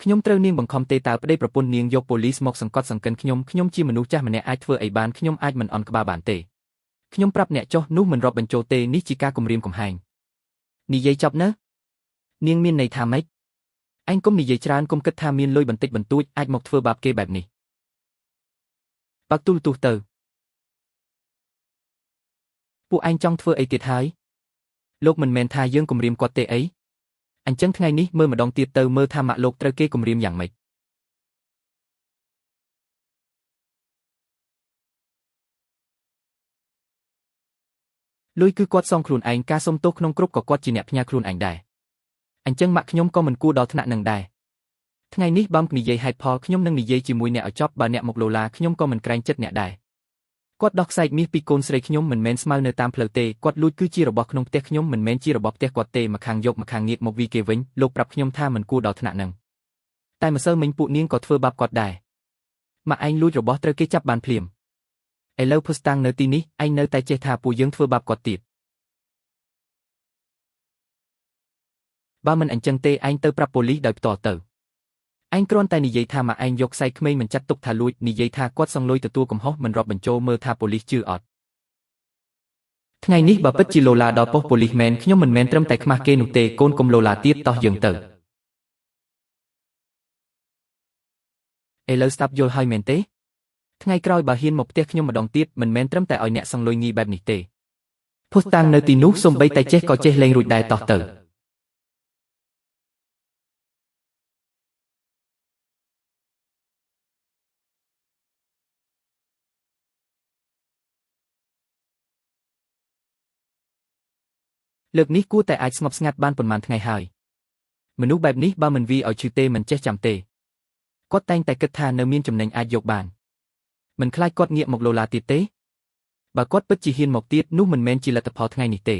ខ្ញុំត្រូវនាងបង្ខំទេតើប្តីប្រពន្ធនាងយកប៉ូលីសមកសង្កត់សង្កិនខ្ញុំជាមនុស្សចាស់ម្នាក់អាចធ្វើអីបានខ្ញុំអាចមិនអន់ក្បាលបានទេខ្ញុំប្រាប់អ្នកចុះនោះមិនរាប់បញ្ចូលទេនេះជាការគំរាមកំហែងនិយាយចប់នៅនាងមានន័យថាម៉េចឯងកុំនិយាយច្រើនកុំគិតថាមានលុយបន្តិចបន្តួចអាចមកធ្វើបាបគេបែបនេះបើកទូរទស្សន៍ទៅពួកឯងចង់ធ្វើអីទៀតហើយលោកមិនមែនថាយើងគំរាមគាត់ទេអីអញ្ចឹងថ្ងៃនេះមើលម្ដងទៀតទៅមើលថាម៉ាក់លោកត្រូវគេគំរាមយ៉ាងម៉េច លុយគឺគាត់សងខ្លួនឯងការសុំទោសក្នុងគ្រប់ក៏គាត់ជាអ្នកផ្ញើខ្លួនឯងដែរអញ្ចឹងម៉ាក់ខ្ញុំក៏មិនគួរដល់ថ្នាក់នឹងដែរថ្ងៃនេះបើនិយាយហេតុផលខ្ញុំនឹងនិយាយជាមួយអ្នកឲ្យចប់បើអ្នកមកលោឡាខ្ញុំក៏មិនក្រែងចិត្តអ្នកដែរគាត់ដោះខ្សែកមាសពីកូនស្រីខ្ញុំមិនមែនស្មៅនៅតាមផ្លូវទេគាត់លួចគឺជារបស់ក្នុងផ្ទះខ្ញុំមិនមែនជារបស់ផ្ទះគាត់ទេម្ខាងយកម្ខាងងាកមកវីគេវិញលោកប្រាប់ខ្ញុំថាមិនគួរដល់ថ្នាក់នឹងតែម្សិលមិញពួកនាងក៏ធ្វើបាបគាត់ដែរម៉ាក់ឯងលួចរបស់ត្រូវគេចាប់បានភ្លាមឥឡូវភុស្តាំងនៅទីនេះឯងនៅតែចេះថាពួកយើងធ្វើបាបគាត់ទៀតបើមិនអញ្ចឹងទេឯងទៅប្រាប់ប៉ូលីសដោយផ្ទាល់ទៅឯងគ្រាន់តែនិយាយថាម៉ាក់ឯងយកខ្សែក្មេងមិនចាត់ទុកថាលួចនិយាយថាគាត់សងលុយទទួលកំហុសមិនរាប់បញ្ចូលមើលថាប៉ូលីសជឿអត់ថ្ងៃនេះបើពិតជាលោឡាដល់ប៉ុស្តិ៍ប៉ូលីសមែនខ្ញុំមិនមែនត្រឹមតែខ្មាស់គេនោះទេកូនកុំលោឡាទៀតតោះយើងទៅឥឡូវស្ដាប់យល់ហើយមែនទេថ្ងៃក្រោយបើហ៊ានមកផ្ទះខ្ញុំម្ដងទៀតមិនមែនត្រឹមតែឲ្យអ្នកសងលុយងីបែបនេះទេភុស្តាំងនៅទីនោះសូម្បីតែចេះក៏ចេះលេងរួចដែរតោះទៅលើកនេះគួរតែអាចស្ងប់ស្ងាត់បានប៉ុន្មានថ្ងៃហើយមនុស្សបែបនេះបើមិនវាឲ្យឈឺទេមិនចេះចាំទេគាត់តែងតែគិតថានៅមានចំណេញអាចយកបានមិនខ្លាចគាត់ងាកមកលោឡាទៀតទេបើគាត់ពិតជាហ៊ានមកទៀតនោះមិនមែនជាលទ្ធផលថ្ងៃនេះទេ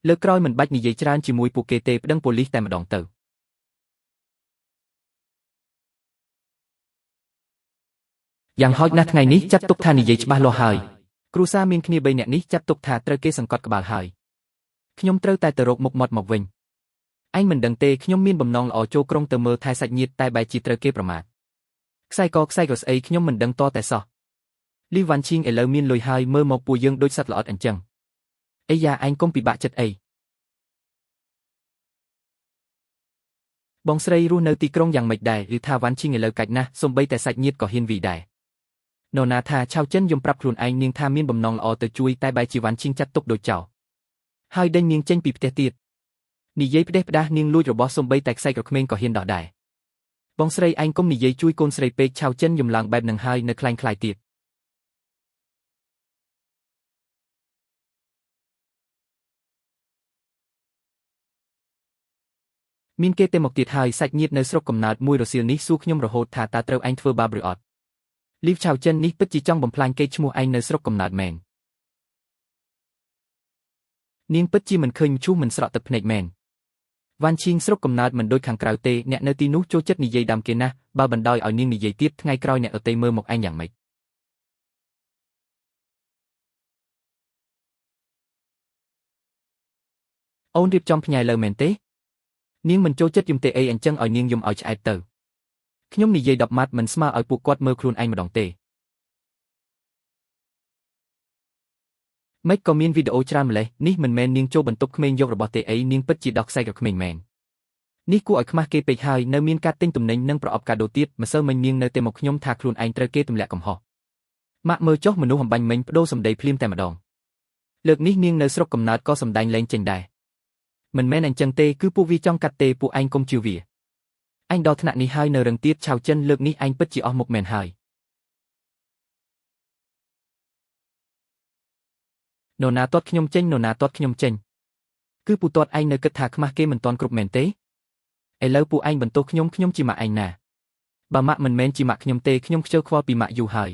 លើកក្រោយមិនបាច់និយាយច្រើនជាមួយពួកគេទេប្តឹងប៉ូលីសតែម្ដងទៅយ៉ាងហោចណាស់ថ្ងៃនេះចាត់ទុកថានិយាយច្បាស់លាស់ហើយគ្រួសារមានគ្នា3នាក់នេះចាត់ទុកថាត្រូវគេសង្កត់ក្បាលហើយខ្ញុំត្រូវតែទៅរកមុខមាត់មកវិញឯងមិនដឹងទេខ្ញុំមានបំណងល្អចូលក្រុងទៅមើលថែសាច់ញាតិតែបែរជាត្រូវគេប្រមាថខ្សែកខ្សែកស្អីខ្ញុំមិនដឹងតតែសោះលីវ៉ាន់ឈីងឥឡូវមានលុយហើយមើលមកពួកយើងដូចសត្វល្អិតអញ្ចឹងអីយ៉ាឯងកុំពិបាកចិត្តអីបងស្រីរស់នៅទីក្រុងយ៉ាងម៉េចដែរឬថាវ៉ាន់ឈីងឥឡូវកាច់ណាស់សំបីតែសាច់ញាតិក៏ហ៊ានវីដែរនរណាថាឆៅចិនយំប្រាប់ខ្លួនឯងនាងថាមានបំណងល្អទៅជួយតែបែរជាវ៉ាន់ឈីងចាត់ទុកដូចចោលហើយដេញនាងចេញពីផ្ទះទៀតនិយាយផ្ដេសផ្ដាសនាងលួចរបស់សំបីតែខ្សែក្រក្មេងក៏ហ៊ានដោះដែរបងស្រីឯងកុំនិយាយជួយកូនស្រីពេកឆៅចិនយំឡើងបែបនឹងហើយនៅខ្លាំងខ្លាយទៀតមានគេតែមកទៀតហើយសាច់ញាតិនៅស្រុកកំណើតមួយរសៀលនេះសួរខ្ញុំរហូតថាតើត្រូវឯងធ្វើបាបឬអត់លីវឆៅចិននេះពិតជាចង់បំផ្លាញកេរ្តិ៍ឈ្មោះឯងនៅស្រុកកំណើតមែននាងពិតជាមិនឃើញឈូសមិនស្រក់ទឹកភ្នែកមែនវ៉ាន់ឈីងស្រុកកំណើតមិនដូចខាងក្រៅទេអ្នកនៅទីនោះចូលចិត្តនិយាយដាំគេណាស់បើបណ្ដោយឲ្យនាងនិយាយទៀតថ្ងៃក្រោយអ្នកដទៃមើលមកឯងយ៉ាងម៉េចអូនរៀបចំផ្ញើលើមែនទេនាងមិនចូលចិត្តយំទេអីអញ្ចឹងឲ្យនាងយំឲ្យឆ្អែតទៅខ្ញុំនិយាយ10ម៉ាត់មិនស្មើឲ្យពួកគាត់មើលខ្លួនឯងម្ដងទេម៉េចក៏មានវីដេអូច្រើនម្លេះនេះមិនមែននាងចូលបន្ទប់ក្មេងយករបស់ទេអីនាងពិតជាដោះខ្សែក៏ក្មេងមែននេះគួរឲ្យខ្មាស់គេពេកហើយនៅមានការទិញទំនិញនិងប្រអប់កាដូទៀតម្សិលមិញនាងនៅតែមកខ្ញុំថាខ្លួនឯងត្រូវគេទម្លាក់កំហុសម៉ាក់មើលចុះមនុស្សអំបញ្ញមិញបដូរសម្ដីភ្លាមតែម្ដងលើកនេះនាងនៅស្រុកកំណើតក៏សម្ដែងលែងចេញដែរមិនមែនអញ្ចឹងទេគឺពួកវាចង់កាត់ទេពួកឯងកុំជឿវាឯងដល់ថ្នាក់នេះហើយនៅរឹងទៀតឆៅចិនលើកនេះឯងពិតជាអស់មុខមែនហើយនរណាទាត់ខ្ញុំចេញនរណាទាត់ខ្ញុំចេញគឺពួកទាត់ឯងនៅគិតថាខ្មាស់គេមិនទាន់គ្រប់មែនទេឥឡូវពួកឯងបន្ទោសខ្ញុំជាម៉ាក់ឯងណាបើម៉ាក់មិនមែនជាម៉ាក់ខ្ញុំទេខ្ញុំខ្ជិលខ្វល់ពីម៉ាក់យូរហើយ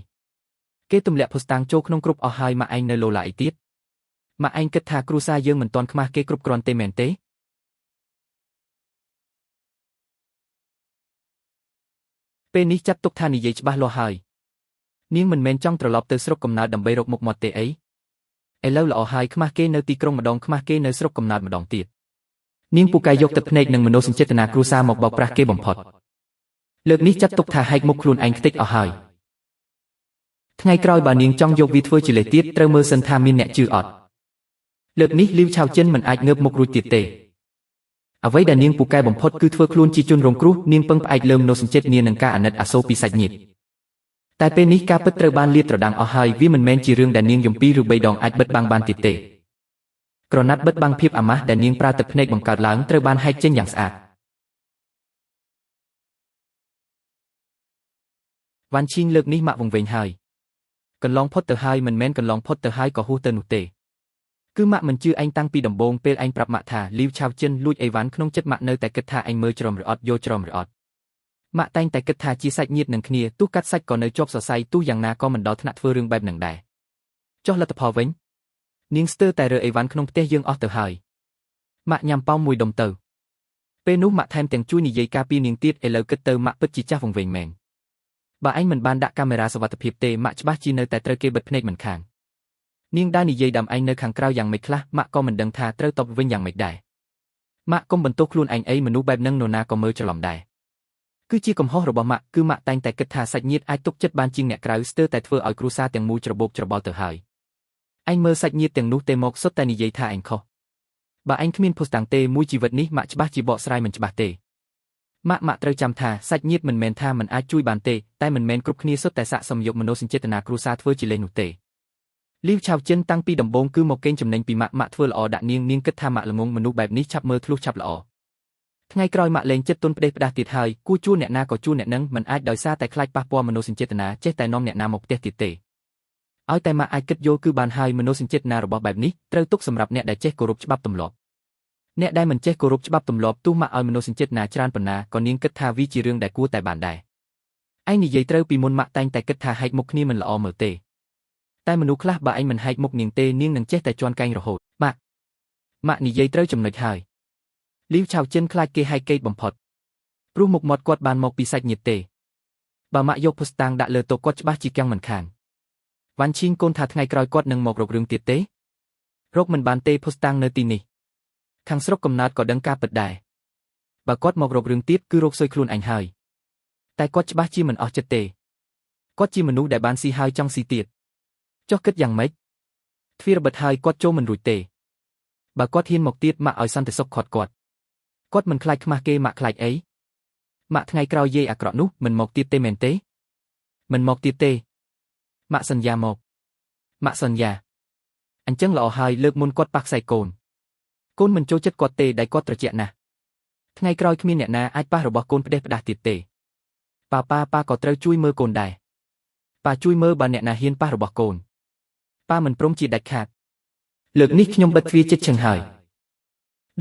គេទម្លាក់ភុស្តាងចូលក្នុងគ្រប់អស់ហើយម៉ាក់ឯងនៅលោឡាអីទៀតម៉ាក់ឯងគិតថាគ្រួសារយើងមិនទាន់ខ្មាស់គេគ្រប់គ្រាន់ទេមែនទេពេលនេះចាត់ទុកថានិយាយច្បាស់លាស់ហើយនាងមិនមែនចង់ត្រឡប់ទៅស្រុកកំណើតដើម្បីរកមុខមាត់ទេអីឥឡូវល្អហើយខ្មាស់គេនៅទីក្រុងម្ដងខ្មាស់គេនៅស្រុកកំណើតម្ដងទៀតនាងពូកែយកទឹកភ្នែកនិងមនោសញ្ចេតនាគ្រួសារមកបោកប្រាស់គេបំផុតលើកនេះចាត់ទុកថាហែកមុខខ្លួនឯងខ្ទេចអស់ហើយថ្ងៃក្រោយបើនាងចង់យកវាធ្វើជាលេសទៀតត្រូវមើលសិនថាមានអ្នកជឿអត់លើកនេះលីវឆៅចិនមិនអាចងើបមុខរួចទៀតទេអ្វីដែលនាងពូកែបំផុតគឺធ្វើខ្លួនជាជនរងគ្រោះនាងពឹងផ្អែកលើមនោសញ្ចេតនានិងការអាណិតអាសូរពីសាច់ញាតិតែពេលនេះការពិតត្រូវបានលាតត្រដាងអស់ហើយវាមិនមែនជារឿងដែលនាងយំ2ឬ3ដងអាចបិទបាំងបានទៀតទេក្រណាត់បិទបាំងភាពអាម៉ាស់ដែលនាងប្រើទឹកភ្នែកបង្កើតឡើងត្រូវបានហែកចេញយ៉ាងស្អាតវ៉ាន់ឈីងលើកនេះម៉ាក់វង្វេងហើយកន្លងផុតទៅហើយមិនមែនកន្លងផុតទៅហើយក៏ហួសទៅនោះទេ គឺម៉ាក់មិនជឿឯងតាំងពីដំបូងពេលឯងប្រាប់ម៉ាក់ថាលីវឆាវចិនលួចអីវ៉ាន់ក្នុងចិត្តម៉ាក់នៅតែគិតថាឯងមើលច្រមឬអត់យកច្រមឬអត់ម៉ាក់តែងតែគិតថាជាសាច់ញាតិនឹងគ្នាទោះកាត់សាច់ក៏នៅជាប់សរសៃទោះយ៉ាងណាក៏មិនដល់ថ្នាក់ធ្វើរឿងបែបហ្នឹងដែរចុះលទ្ធផលវិញនាងស្ទើរតែរើអីវ៉ាន់ក្នុងផ្ទះយើងអស់ទៅហើយម៉ាក់ញ៉ាំប៉ោមមួយដុំទៅពេលនោះម៉ាក់ថែមទាំងជួយនិយាយការពារនាងទៀតឥឡូវគិតទៅម៉ាក់ពិតជាចាស់វង្វេងមែនបើឯងមិនបានដាក់កាមេរ៉ាសុវត្ថិភាពទេម៉ាក់ច្បាស់ជានៅតែត្រូវគេបិទភ្នែកមិនខាននាងដើរនិយាយដាំឯងនៅខាងក្រៅយ៉ាងម៉េចខ្លះម៉ាក់ក៏មិនដឹងថាត្រូវតបវិញយ៉ាងម៉េចដែរម៉ាក់កុំបន្ទោសខ្លួនឯងអីមនុស្សបែបហ្នឹងនរណាក៏មើលច្រឡំដែរគឺជាកំហុសរបស់ម៉ាក់គឺម៉ាក់តែងតែគិតថាសាច់ញាតិអាចទុកចិត្តបានជាងអ្នកក្រៅស្ទើរតែធ្វើឲ្យគ្រួសារទាំងមូលច្របូកច្របល់ទៅហើយឯងមើលសាច់ញាតិទាំងនោះទេមកសុទ្ធតែនិយាយថាឯងខុសបើឯងគ្មានភស្តុតាងទេមួយជីវិតនេះម៉ាក់ច្បាស់ជាបកស្រាយមិនច្បាស់ទេម៉ាក់ត្រូវចាំថាសាច់ញាតិមិនមែនថាមិនអាចជួយបានទេតែមិនមែនគ្រប់គ្នាសុទ្ធតែស័ក្តិសមយកមនោសញ្ចេតនាគ្រួសារធ្វើជាលេសនោះទេលីវឆាវចិនតាំងពីដំបូងគឺមកកេងចំណេញពីម៉ាក់ធ្វើល្អដាក់នាងគិតថាម៉ាក់ល្ងងមនុស្សបែបនេះឆាប់មើលធ្លុះឆាប់ល្អថ្ងៃក្រោយម៉ាក់លេងចិត្តទុនផ្ដេសផ្ដាស់ទៀតហើយគួរជួលអ្នកណាក៏ជួលអ្នកនឹងមិនអាចដោយសារតែខ្លាចប៉ះពាល់មនោសញ្ចេតនាចេះតែនាំអ្នកណាមកផ្ទះទៀតទេឲ្យតែម៉ាក់អាចគិតយល់គឺបានហើយមនោសញ្ចេតនារបស់បែបនេះត្រូវទុកសម្រាប់អ្នកដែលចេះគោរពច្បាប់ទម្លាប់អ្នកដែលមិនចេះគោរពច្បាប់ទម្លាប់ទោះម៉ាក់ឲ្យមនោសញ្ចេតនាច្រើនប៉ុណ្ណាក៏នាងគិតថាវាជារឿងដែលគួរតែបានដែរឯងនិយាយត្រូវពីមុនម៉ាក់តែងតែគិតថាហែកមុខគ្នាមិនល្អមើលទេតែមនុស្សខ្លះបើឯងមិនហែកមុខនាងទេនាងនឹងចេះតែជន់កែងរហូតម៉ាក់និយាយត្រូវចំណុចហើយលីវឆាវចិនខ្លាចគេហែកកេតបំផុតព្រោះមុខមាត់គាត់បានមកពីសាច់ញាតិទេបើម៉ាក់យកភស្តុតាងដាក់លើតុគាត់ច្បាស់ជាកាំងមិនខានវ៉ាន់ឈីងកូនថាថ្ងៃក្រោយគាត់នឹងមករករឿងទៀតទេរកមិនបានទេភស្តុតាងនៅទីនេះខាងស្រុកកំណើតក៏ដឹងការពិតដែរបើគាត់មករករឿងទៀតគឺរកស៊ុយខ្លួនឯងហើយតែគាត់ច្បាស់ជាមិនអស់ចិត្តទេគាត់ជាមនុស្សដែលបានស៊ីហើយចង់ស៊ីទៀតចុះគិតយ៉ាងម៉េចទ្វារបិទហើយគាត់ចូលមិនរួចទេបើគាត់ហ៊ានមកទៀតម៉ាក់ឲ្យសន្តិសុខគាត់មិនខ្លាចខ្មាស់គេម៉ាក់ខ្លាចអីម៉ាក់ថ្ងៃក្រោយយាយអាក្រក់នោះមិនមកទៀតទេមែនទេមិនមកទៀតទេម៉ាក់សន្យាមកម៉ាក់សន្យាអញ្ចឹងល្អហើយលើកមុនគាត់ប៉ះខ្សែកូនមិនចូលចិត្តគាត់ទេដែលគាត់ត្រជាក់ណាស់ថ្ងៃក្រោយគ្មានអ្នកណាអាចប៉ះរបស់កូនផ្ដេសផ្ដាស់ទៀតទេប៉ាក៏ត្រូវជួយមើលកូនដែរប៉ាជួយមើលបើអ្នកណាហ៊ានប៉ះរបស់កូនប៉ាមិនព្រមជាដាច់ខាតលើកនេះខ្ញុំបិទទ្វារចិត្តឈឹងហើយ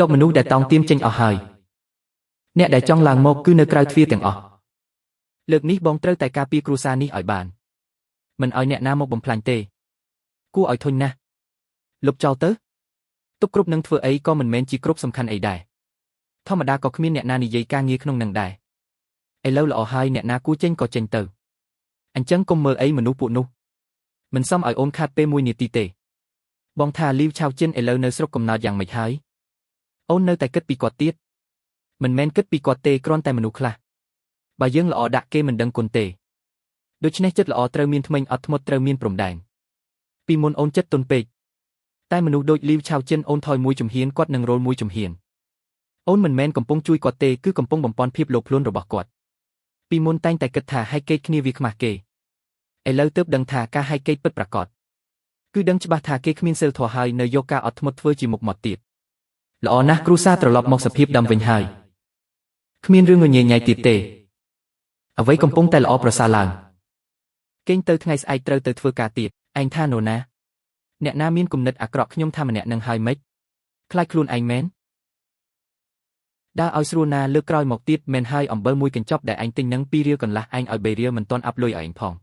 ដកមនុស្សដែលតោងទាមចេញអស់ហើយអ្នកដែលចង់ឡើងមកគឺនៅក្រៅទ្វារទាំងអស់លើកនេះបងត្រូវតែការពារគ្រួសារនេះឲ្យបានមិនឲ្យអ្នកណាមកបំផ្លាញទេគួរឲ្យធុញណាស់លុបចោលទៅទុកគ្រប់នឹងធ្វើអីក៏មិនមែនជាគ្រប់សំខាន់អីដែរធម្មតាក៏គ្មានអ្នកណានិយាយការងារក្នុងនឹងដែរឥឡូវល្អហើយអ្នកណាគួរចេញក៏ចេញទៅអញ្ចឹងកុំមើលអីមនុស្សពួកនោះមិនសមឲ្យអូនខាត់ពេល1នាទីទេបងថាលីវឆាវចិនឥឡូវនៅស្រុកកំណើតយ៉ាងម៉េចហើយអូននៅតែគិតពីគាត់ទៀតមិនមែនគិតពីគាត់ទេគ្រាន់តែមនុស្សខ្លះបើយើងល្អដាក់គេមិនដឹងគុណទេដូច្នេះចិត្តល្អត្រូវមានថ្មិញអត់ធ្មត់ត្រូវមានព្រំដែនពីមុនអូនចិត្តទន់ពេកតែមនុស្សដូចលីវឆាវចិនអូនថយមួយជំហានគាត់នឹងរលមួយជំហានអូនមិនមែនកំពុងជួយគាត់ទេគឺកំពុងបំពន់ភាពលោភលន់របស់គាត់ពីមុនតែងតែគិតថាហែកកេតគ្នាវាខ្មាស់គេឥឡូវទើបដឹងថាការហែកកេតពិតប្រាកដគឺដឹងច្បាស់ថាគេគ្មានសីលធម៌ហើយនៅយកការអត់ធ្មត់ធ្វើជាមុខមាត់ទៀតល្អណាស់គ្រូសាត្រឡប់មកសភាពដើមវិញហើយគ្មានរឿងញញែកទៀតទេអ្វីកំពុងតែល្អប្រសើរឡើងគេងទៅថ្ងៃស្អែកត្រូវទៅធ្វើការទៀតឯងថានរណាអ្នកណាមានគំនិតអាក្រក់ខ្ញុំថាម្នាក់នឹងហើយម៉េចខ្លាចខ្លួនឯងមែនដើរឲ្យស្រួលណាលើកក្រោយមកទៀតមែនហើយអំបិលមួយកញ្ចប់ដែលឯងទិញនឹង2រៀលកន្លះឯងឲ្យ3រៀលមិនទាន់អាប់លុយឲ្យឯងផង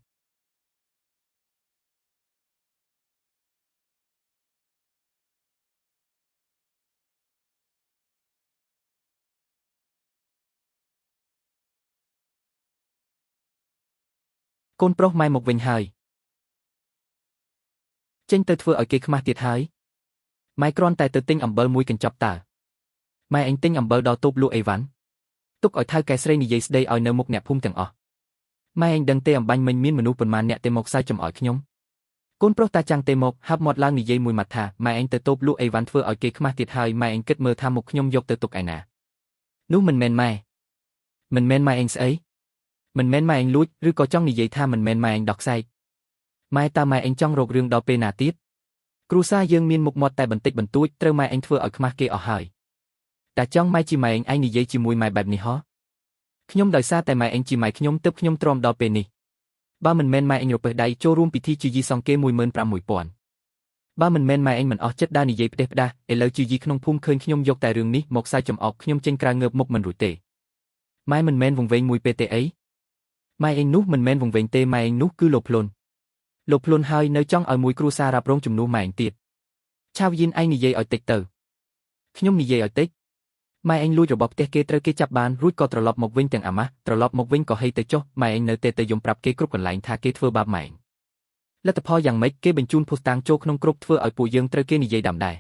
កូនប្រុសម៉ែមកវិញហើយចេញទៅធ្វើឲ្យគេខ្មាស់ទៀតហើយម៉ែគ្រាន់តែទៅទិញអំបិលមួយកញ្ចប់តើម៉ែឯងទិញអំបិលដល់តូបលក់អីវ៉ាន់ទុកឲ្យថៅកែស្រីនិយាយស្ដីឲ្យនៅមុខអ្នកភូមិទាំងអស់ម៉ែឯងដឹងទេអំបញ្ញមិញមានមនុស្សប៉ុន្មានអ្នកទេមកសើចចំអោយខ្ញុំកូនប្រុសតាចាំងទេមកហាប់មាត់ឡើងនិយាយមួយម៉ាត់ថាម៉ែឯងទៅតូបលក់អីវ៉ាន់ធ្វើឲ្យគេខ្មាស់ទៀតហើយម៉ែឯងគិតមើលថាមុខខ្ញុំយកទៅទុកឯណានោះមិនមែនម៉ែឯងស្អីមិនមែនម៉ែឯងលួចឬក៏ចង់និយាយថាមិនមែនម៉ែឯងដោះខ្សែកម៉ែតើម៉ែឯងចង់រករឿងដល់ពេលណាទៀតគ្រូសាយើងមានមុខមាត់តែបន្តិចបន្តួចត្រូវម៉ែឯងធ្វើឲ្យខ្មាស់គេអស់ហើយតែចង់ម៉ែជាម៉ែឯងនិយាយជាមួយម៉ែបែបនេះហ៎ខ្ញុំដោយសារតែម៉ែឯងជាម៉ែខ្ញុំទើបខ្ញុំទ្រាំដល់ពេលនេះបើមិនមែនម៉ែឯងរពើដៃចូលរួមពិធីជាយីសង្កេ 15000 បើមិនមែនម៉ែឯងមិនអស់ចិត្តដើរនិយាយផ្ដេសផ្ដាសឥឡូវជាយីក្នុងភូមិឃើញខ្ញុំយកតែរឿងនេះមកសើចចំអកខ្ញុំចេញក្រៅងើបមុខមិនរួចទេម៉ែមិនមែនវង្វេងមួយពេលទេអីម៉ែឯងនោះមិនមែនវង្វេងទេម៉ែឯងនោះគឺលោភលន់ហើយនៅចង់ឲ្យមួយគ្រួសាររ៉ាប់រងជំនួសម៉ែឯងទៀតឆាវយៀនឯងនិយាយឲ្យតិចទៅខ្ញុំនិយាយឲ្យតិចម៉ែឯងលួចរបស់ផ្ទះគេត្រូវគេចាប់បានរួចក៏ត្រឡប់មកវិញទាំងអាម៉ាស់ត្រឡប់មកវិញក៏ហីទៅចុះម៉ែឯងនៅតែទៅយំប្រាប់គេគ្រប់កន្លែងថាគេធ្វើបាបម៉ែឯងលទ្ធផលយ៉ាងម៉េចគេបញ្ជូនភស្តុតាងចូលក្នុងគ្រប់ធ្វើឲ្យពួកយើងត្រូវគេនិយាយដាំដែរ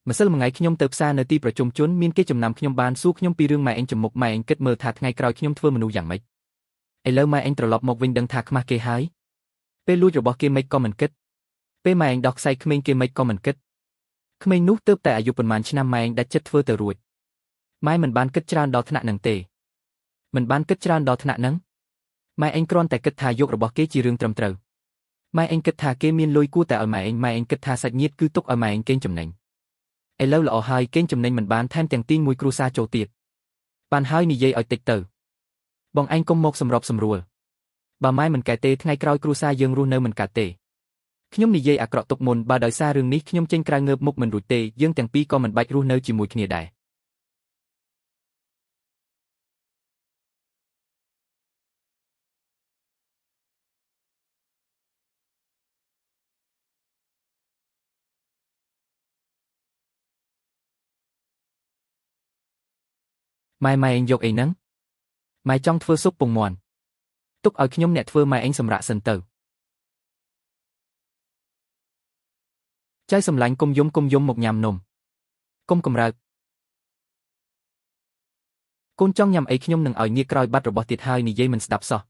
ម្សិលមួយថ្ងៃខ្ញុំទៅផ្សារនៅទីប្រជុំជនមានគេចំណាំខ្ញុំបានសួរខ្ញុំពីរឿងម៉ែឯងចំមុខម៉ែឯងគិតមើលថាថ្ងៃក្រោយខ្ញុំធ្វើមនុស្សយ៉ាងម៉េចឥឡូវម៉ែឯងត្រឡប់មកវិញដឹងថាខ្មាស់គេហើយពេលលួចរបស់គេមិនក៏មិនគិតពេលម៉ែឯងដោះខ្សែក្មេងគេមិនក៏មិនគិតក្មេងនោះទើបតែអាយុប៉ុន្មានឆ្នាំម៉ែឯងដាច់ចិត្តធ្វើទៅរួចម៉ែមិនបានគិតច្រើនដល់ថ្នាក់ហ្នឹងទេមិនបានគិតច្រើនដល់ថ្នាក់ហ្នឹងម៉ែឯងគ្រាន់តែគិតថាយករបស់គេជារឿងត្រឹមត្រូវម៉ែឯងគិតថាគេមានលុយគួរតែឲ្យម៉ែឯងគិតថាសាច់ញាតិគឺទុកឲ្យម៉ែឯងកេងចំណេញឥឡូវល្អហើយកេងចំណេញមិនបានថែមទាំងទីមួយគ្រួសារចូលទៀតបានហើយនិយាយឲ្យតិចទៅបងឯងកុំមកសម្របសម្រួលបើម៉ែមិនកើតទេថ្ងៃក្រោយគ្រួសារយើងរស់នៅមិនកើតទេខ្ញុំនិយាយអាក្រក់ទុកមុនបើដោយសាររឿងនេះខ្ញុំចេញក្រៅងើបមុខមិនរួចទេយើងទាំងពីរក៏មិនបាច់រស់នៅជាមួយគ្នាដែរម៉ែឯងយកអីហ្នឹងម៉ែចង់ធ្វើស៊ុបពងមាន់ទុកឲ្យខ្ញុំអ្នកធ្វើម៉ែឯងសម្រាកសិនទៅចៅសម្លាញ់កុំយំមកញ៉ាំនំកុំកំរើកកូនចង់ញ៉ាំអីខ្ញុំនឹងឲ្យងាកក្រោយបាត់របស់ទៀតហើយនិយាយមិនស្ដាប់សោះ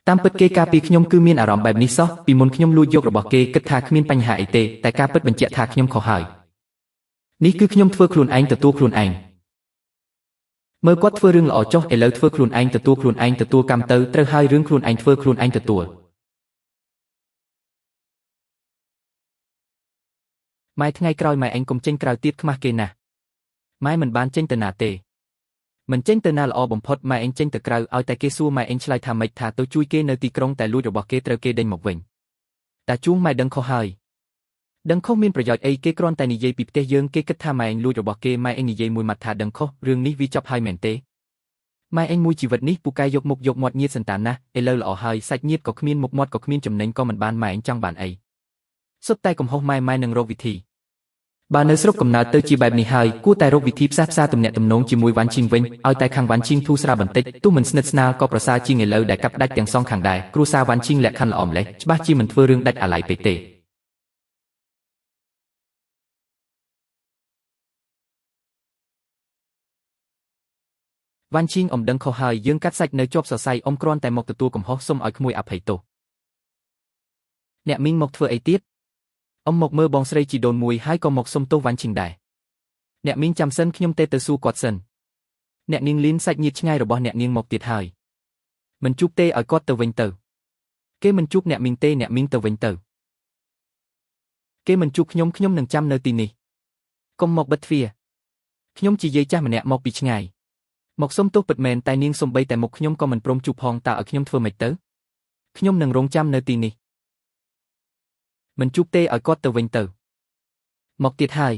តាមពិតគេការពីខ្ញុំគឺមានអារម្មណ៍បែបនេះសោះពីមុនខ្ញុំលួចយករបស់គេគិតថាគ្មានបញ្ហាអីទេតែការពិតបញ្ជាក់ថាខ្ញុំខុសហើយនេះគឺខ្ញុំធ្វើខ្លួនឯងទទួលខ្លួនឯងមើលគាត់ធ្វើរឿងល្អចុះឥឡូវធ្វើខ្លួនឯងទទួលកម្មទៅត្រូវហើយរឿងខ្លួនឯងធ្វើខ្លួនឯងទទួលម៉ែថ្ងៃក្រោយម៉ែឯងកុំចេញក្រៅទៀតខ្មាស់គេណាស់ម៉ែមិនបានចេញទៅណាទេមិនចេញទៅណាល្អបំផុតម៉ែឯងចេញទៅក្រៅឲ្យតែគេសួរម៉ែឯងឆ្លើយថាម៉េចថាទៅជួយគេនៅទីក្រុងតែលួចរបស់គេត្រូវគេដេញមកវិញតាជួងម៉ែដឹងខុសហើយដឹងខុសមានប្រយោជន៍អីគេគ្រាន់តែនិយាយពីផ្ទះយើងគេគិតថាម៉ែឯងលួចរបស់គេម៉ែឯងនិយាយមួយម៉ាត់ថាដឹងខុសរឿងនេះវាចប់ហើយមែនទេម៉ែឯងមួយជីវិតនេះពូកែយកមុខយកមាត់ញាតិសន្តានណាស់ឥឡូវល្អហើយសាច់ញាតិក៏គ្មានមុខមាត់ក៏គ្មានចំណេញក៏មិនបានម៉ែឯងចង់បានអីសុទ្ធតែកំហុសម៉ែនឹងរកវិធីបើនៅស្រុកកំណើតទៅជាបែបនេះហើយគួរតែរកវិធីផ្សះផ្សាទំនាក់ទំនងជាមួយវ៉ាន់ឈីងវិញឲ្យតែខាងវ៉ាន់ឈីងធូរស្រាលបន្តិចទោះមិនស្និទ្ធស្នាលក៏ប្រសើរជាងឥឡូវដែលកាប់ដាច់ទាំងសងខាងដែរគ្រួសារវ៉ាន់ឈីងលក្ខខណ្ឌល្អម្លេះច្បាស់ជាមិនធ្វើរឿងដាច់អាឡ័យពេកទេវ៉ាន់ឈីងអ៊ំដឹងខុសហើយយើងកាត់សាច់នៅជាប់សរសៃអ៊ំគ្រាន់តែមកទទួលកំហុសសុំឲ្យក្មួយអភ័យទោសអ្នកមីងមកធ្វើអីទៀតអ៊ំមកមើលបងស្រីជីដូនមួយហើយក៏មកសុំទោសវ៉ាន់ឈីងដែរអ្នកមីងចាំសិនខ្ញុំទៅសួរគាត់សិនអ្នកនាងលីនសាច់ញាតិឆ្ងាយរបស់អ្នកនាងមកទៀតហើយមិនជួបទេឲ្យគាត់ទៅវិញទៅគេមិនជួបអ្នកមីងទេអ្នកមីងទៅវិញទៅគេមិនជួបខ្ញុំនឹងចាំនៅទីនេះកុំមកបិទទ្វារខ្ញុំជាយាយចាស់ម្នាក់មកពីឆ្ងាយមកសុំទោសពិតមែនតែនាងសំបីតែមុខខ្ញុំក៏មិនព្រមជួបផងតើឲ្យខ្ញុំធ្វើម៉េចទៅខ្ញុំនឹងរងចាំនៅទីនេះមិនជួបទេឲ្យគាត់ទៅវិញទៅមកទៀតហើយ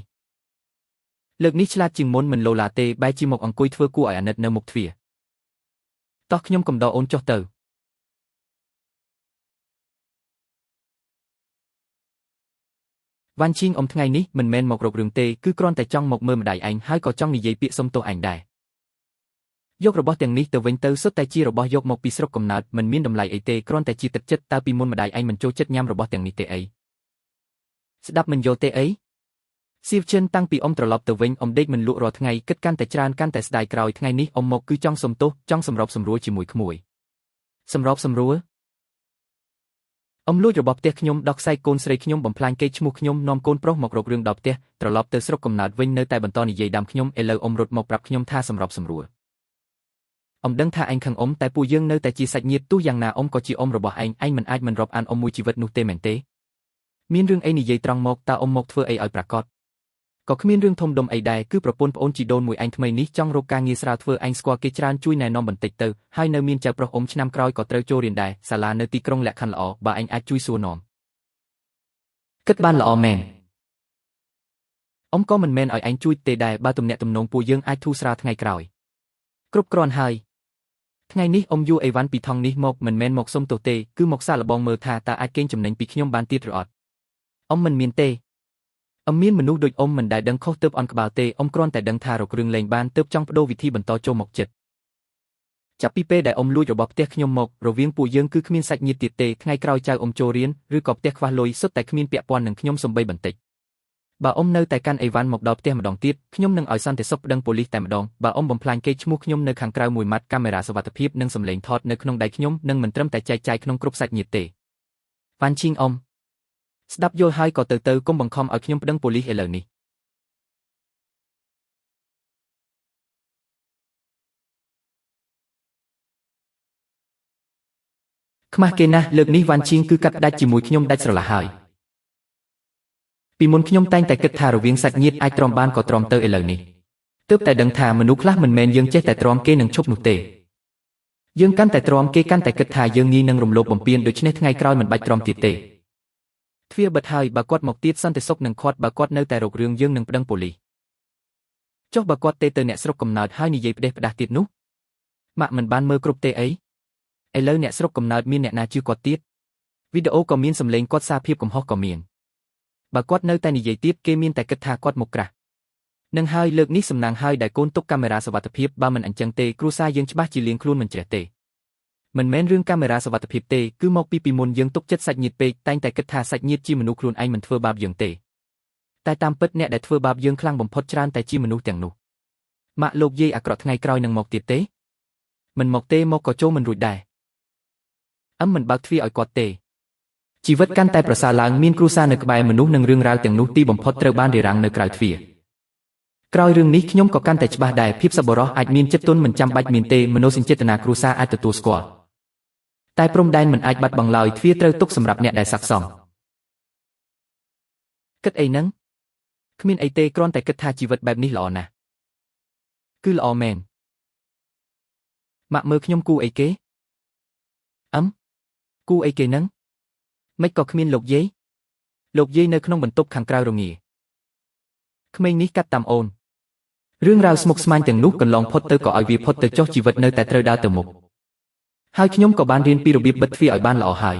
លើកនេះឆ្លាតជាងមុនមិនលោឡាទេបែរជាមកអង្គុយធ្វើគួរឲ្យអាណិតនៅមុខទ្វារតោះខ្ញុំកំដរអូនចុះទៅវ៉ាន់ឈីងអ៊ំថ្ងៃនេះមិនមែនមករករឿងទេគឺគ្រាន់តែចង់មកមើលម្ដាយឯងហើយក៏ចង់និយាយពាក្យសុំទោសឯងដែរយករបស់ទាំងនេះទៅវិញទៅសុទ្ធតែជារបស់យកមកពីស្រុកកំណើតមិនមានតម្លៃអីទេគ្រាន់តែជាទឹកចិត្តតើពីមុនម្ដាយឯងមិនចូលចិត្តញ៉ាំរបស់ទាំងនេះទេអីស្ដាប់មិនយល់ទេអីសៀវចិនតាំងពីអ៊ំត្រឡប់ទៅវិញអ៊ំដេកមិនលក់រាល់ថ្ងៃគិតកាន់តែច្រើនកាន់តែស្ដាយក្រោយថ្ងៃនេះអ៊ំមកគឺចង់សុំទោសចង់សម្របសម្រួលជាមួយក្មួយសម្របសម្រួលអ៊ំលួចរបស់ផ្ទះខ្ញុំដោះខ្សែកូនស្រីខ្ញុំបំផ្លាញកេរ្តិ៍ឈ្មោះខ្ញុំនាំកូនប្រុសមករករឿងដល់ផ្ទះត្រឡប់ទៅស្រុកកំណើតវិញនៅតែបន្តនិយាយដាំខ្ញុំឥឡូវអ៊ំរត់មកប្រាប់ខ្ញុំថាសម្របសម្រួលអ៊ំដឹងថាឯងខឹងអ៊ំតែពួកយើងនៅតែជាសាច់ញាតិទោះយ៉ាងណាអ៊ំក៏ជាអ៊ំរបស់ឯងមិនអាចមិនរាប់អានអ៊ំមួយជីវិតនោះទេមែនទេមានរឿងអីនិយាយត្រង់មកតើអ៊ំមកធ្វើអីឲ្យប្រាកដក៏គ្មានរឿងធំដុំអីដែរគឺប្រពន្ធប្អូនជីដូនមួយឯងថ្មីនេះចង់រកការងារស្រាវធ្វើឯងស្គាល់គេច្រើនជួយណែនាំបន្តិចទៅហើយនៅមានចៅប្រុសអ៊ំឆ្នាំក្រោយក៏ត្រូវចូលរៀនដែរសាលានៅទីក្រុងលក្ខខណ្ឌល្អបើឯងអាចជួយសួរនាំ គិតបានល្អមែនអ៊ំក៏មិនមែនឲ្យឯងជួយទេដែរបើទំនាក់ទំនងពួកយើងអាចធូរស្រាលថ្ងៃក្រោយគ្រប់គ្រាន់ហើយថ្ងៃនេះអ៊ំយួរអីវ៉ាន់ពីថងនេះមកមិនមែនមកសុំទោសទេគឺមកសាកល្បងមើលថាតើអាចកេងចំណេញពីខ្ញុំបានទៀតឬអត់អ៊ំមិនមានទេអ៊ំមានមនុស្សដូចអ៊ំមិនដែលដឹងខុសទើបអន់ក្បាលទេអ៊ំគ្រាន់តែដឹងថារករឿងលេងបានទើបចង់បដូរវិធីបន្តចូលមកចិត្តចាប់ពីពេលដែលអ៊ំលួចរបស់ផ្ទះខ្ញុំមករវាងពួកយើងគឺគ្មានសាច់ញាតិទៀតទេថ្ងៃក្រោយចៅអ៊ំចូលរៀនឬក៏ផ្ទះខ្វះលុយសុទ្ធតែគ្មានពាក់ព័ន្ធនឹងខ្ញុំសំបីបន្តិចបើអ៊ំនៅតែកាន់អីវ៉ាន់មកដល់ផ្ទះម្ដងទៀតខ្ញុំនឹងឲ្យសន្តិសុខប្តឹងប៉ូលីសតែម្ដងបើអ៊ំបំផ្លាញកេរ្តិ៍ឈ្មោះខ្ញុំនៅខាងក្រៅមួយម៉ាត់កាមេរ៉ាសុវត្ថិភាពនិងសំឡេងថតនៅក្នុងដៃខ្ញុំនឹងមិនត្រឹមតែចែកចាយក្នុងគ្រប់សាច់ញាតិទេវ៉ាន់ឈីងអ៊ំស្ដាប់យល់ហើយក៏ទៅកុំបង្ខំឲ្យខ្ញុំប្តឹងប៉ូលីសឥឡូវនេះខ្មាស់គេណាស់លើកនេះវ៉ាន់ឈីងគឺកាត់ផ្ដាច់ជាមួយខ្ញុំដាច់ស្រឡះហើយពីមុនខ្ញុំតែងតែគិតថារវាងសាច់ញាតិអាចទ្រាំបានក៏ទ្រាំទៅឥឡូវនេះទើបតែដឹងថាមនុស្សខ្លះមិនមែនយើងចេះតែទ្រាំគេនឹងឈប់នោះទេយើងកាន់តែទ្រាំគេកាន់តែគិតថាយើងងាយនឹងរំលោភបំពានដូច្នេះថ្ងៃក្រោយមិនបាច់ទ្រាំទៀតទេទ្វារបិទហើយបើគាត់មកទៀតសន្តិសុខនឹងខាត់បើគាត់នៅតែរករឿងយើងនឹងប្តឹងប៉ូលីសចុះបើគាត់ទេទៅអ្នកស្រុកកំណើតហើយនិយាយផ្ដេសផ្ដាស់ទៀតនោះម៉ាក់មិនបានមើលគ្រប់ទេអីឥឡូវអ្នកស្រុកកំណើតមានអ្នកណាជឿគាត់ទៀតវីដេអូក៏មានសម្លេងគាត់សារភាពកំហុសក៏មានបើគាត់នៅតែនិយាយទៀតគេមានតែគិតថាគាត់មកក្រាស់នឹងហើយលើកនេះសំណាងហើយដែលកូនទុកកាមេរ៉ាសុវត្ថិភាពបើមិនអញ្ចឹងទេគ្រួសារយើងច្បាស់ជាលៀងខ្លួនមិនជ្រះទេមិនមែនរឿងកាមេរ៉ាសុវត្ថិភាពទេគឺមកពីមុនយើងទុកចិត្តសាច់ញាតិពេកតែងតែគិតថាសាច់ញាតិជាមនុស្សខ្លួនឯងមិនធ្វើបាបយើងទេតែតាមពិតអ្នកដែលធ្វើបាបយើងខ្លាំងបំផុតច្រើនតែជាមនុស្សទាំងនោះម៉ាក់លោកយាយអាក្រក់ថ្ងៃក្រោយនឹងមកទៀតទេមិនមកទេមកក៏ចូលមិនរួចដែរអឹមមិនបើកទ្វារឲ្យគាត់ទេជីវិតកាន់តែប្រសើរឡើងមានគ្រួសារនៅក្បែរមនុស្សនិងរឿងរ៉ាវទាំងនោះទីបំផុតត្រូវបានរារាំងនៅក្រៅទ្វារក្រោយរឿងនេះខ្ញុំក៏កាន់តែច្បាស់ដែរភាពសប្បុរសអាចមានចិត្តទន់មិនចាំបាច់មានទេមនោសញ្ចេតនាគ្រួសារអាចទទួលស្គាល់តែព្រំដែនមិនអាចបាត់បង់ឡើយទ្វារត្រូវទុកសម្រាប់អ្នកដែលស័ក្តិសមគិតអីហ្នឹងគ្មានអីទេគ្រាន់តែគិតថាជីវិតបែបនេះល្អណាស់គឺល្អមែនម៉ាក់មើលខ្ញុំគូអីគេអឹមគូអីគេហ្នឹងមិនក៏គ្មានលោកយាយនៅក្នុងបន្ទប់ខាងក្រៅរងាក្មេងនេះកាត់តាមអូនរឿងរ៉ាវស្មុគស្មាញទាំងនោះកន្លងផុតទៅក៏ឲ្យវាផុតទៅចុះជីវិតនៅតែត្រូវដើរទៅមុខហើយខ្ញុំក៏បានរៀនពីរបៀបបិទទ្វារឲ្យបានល្អហើយ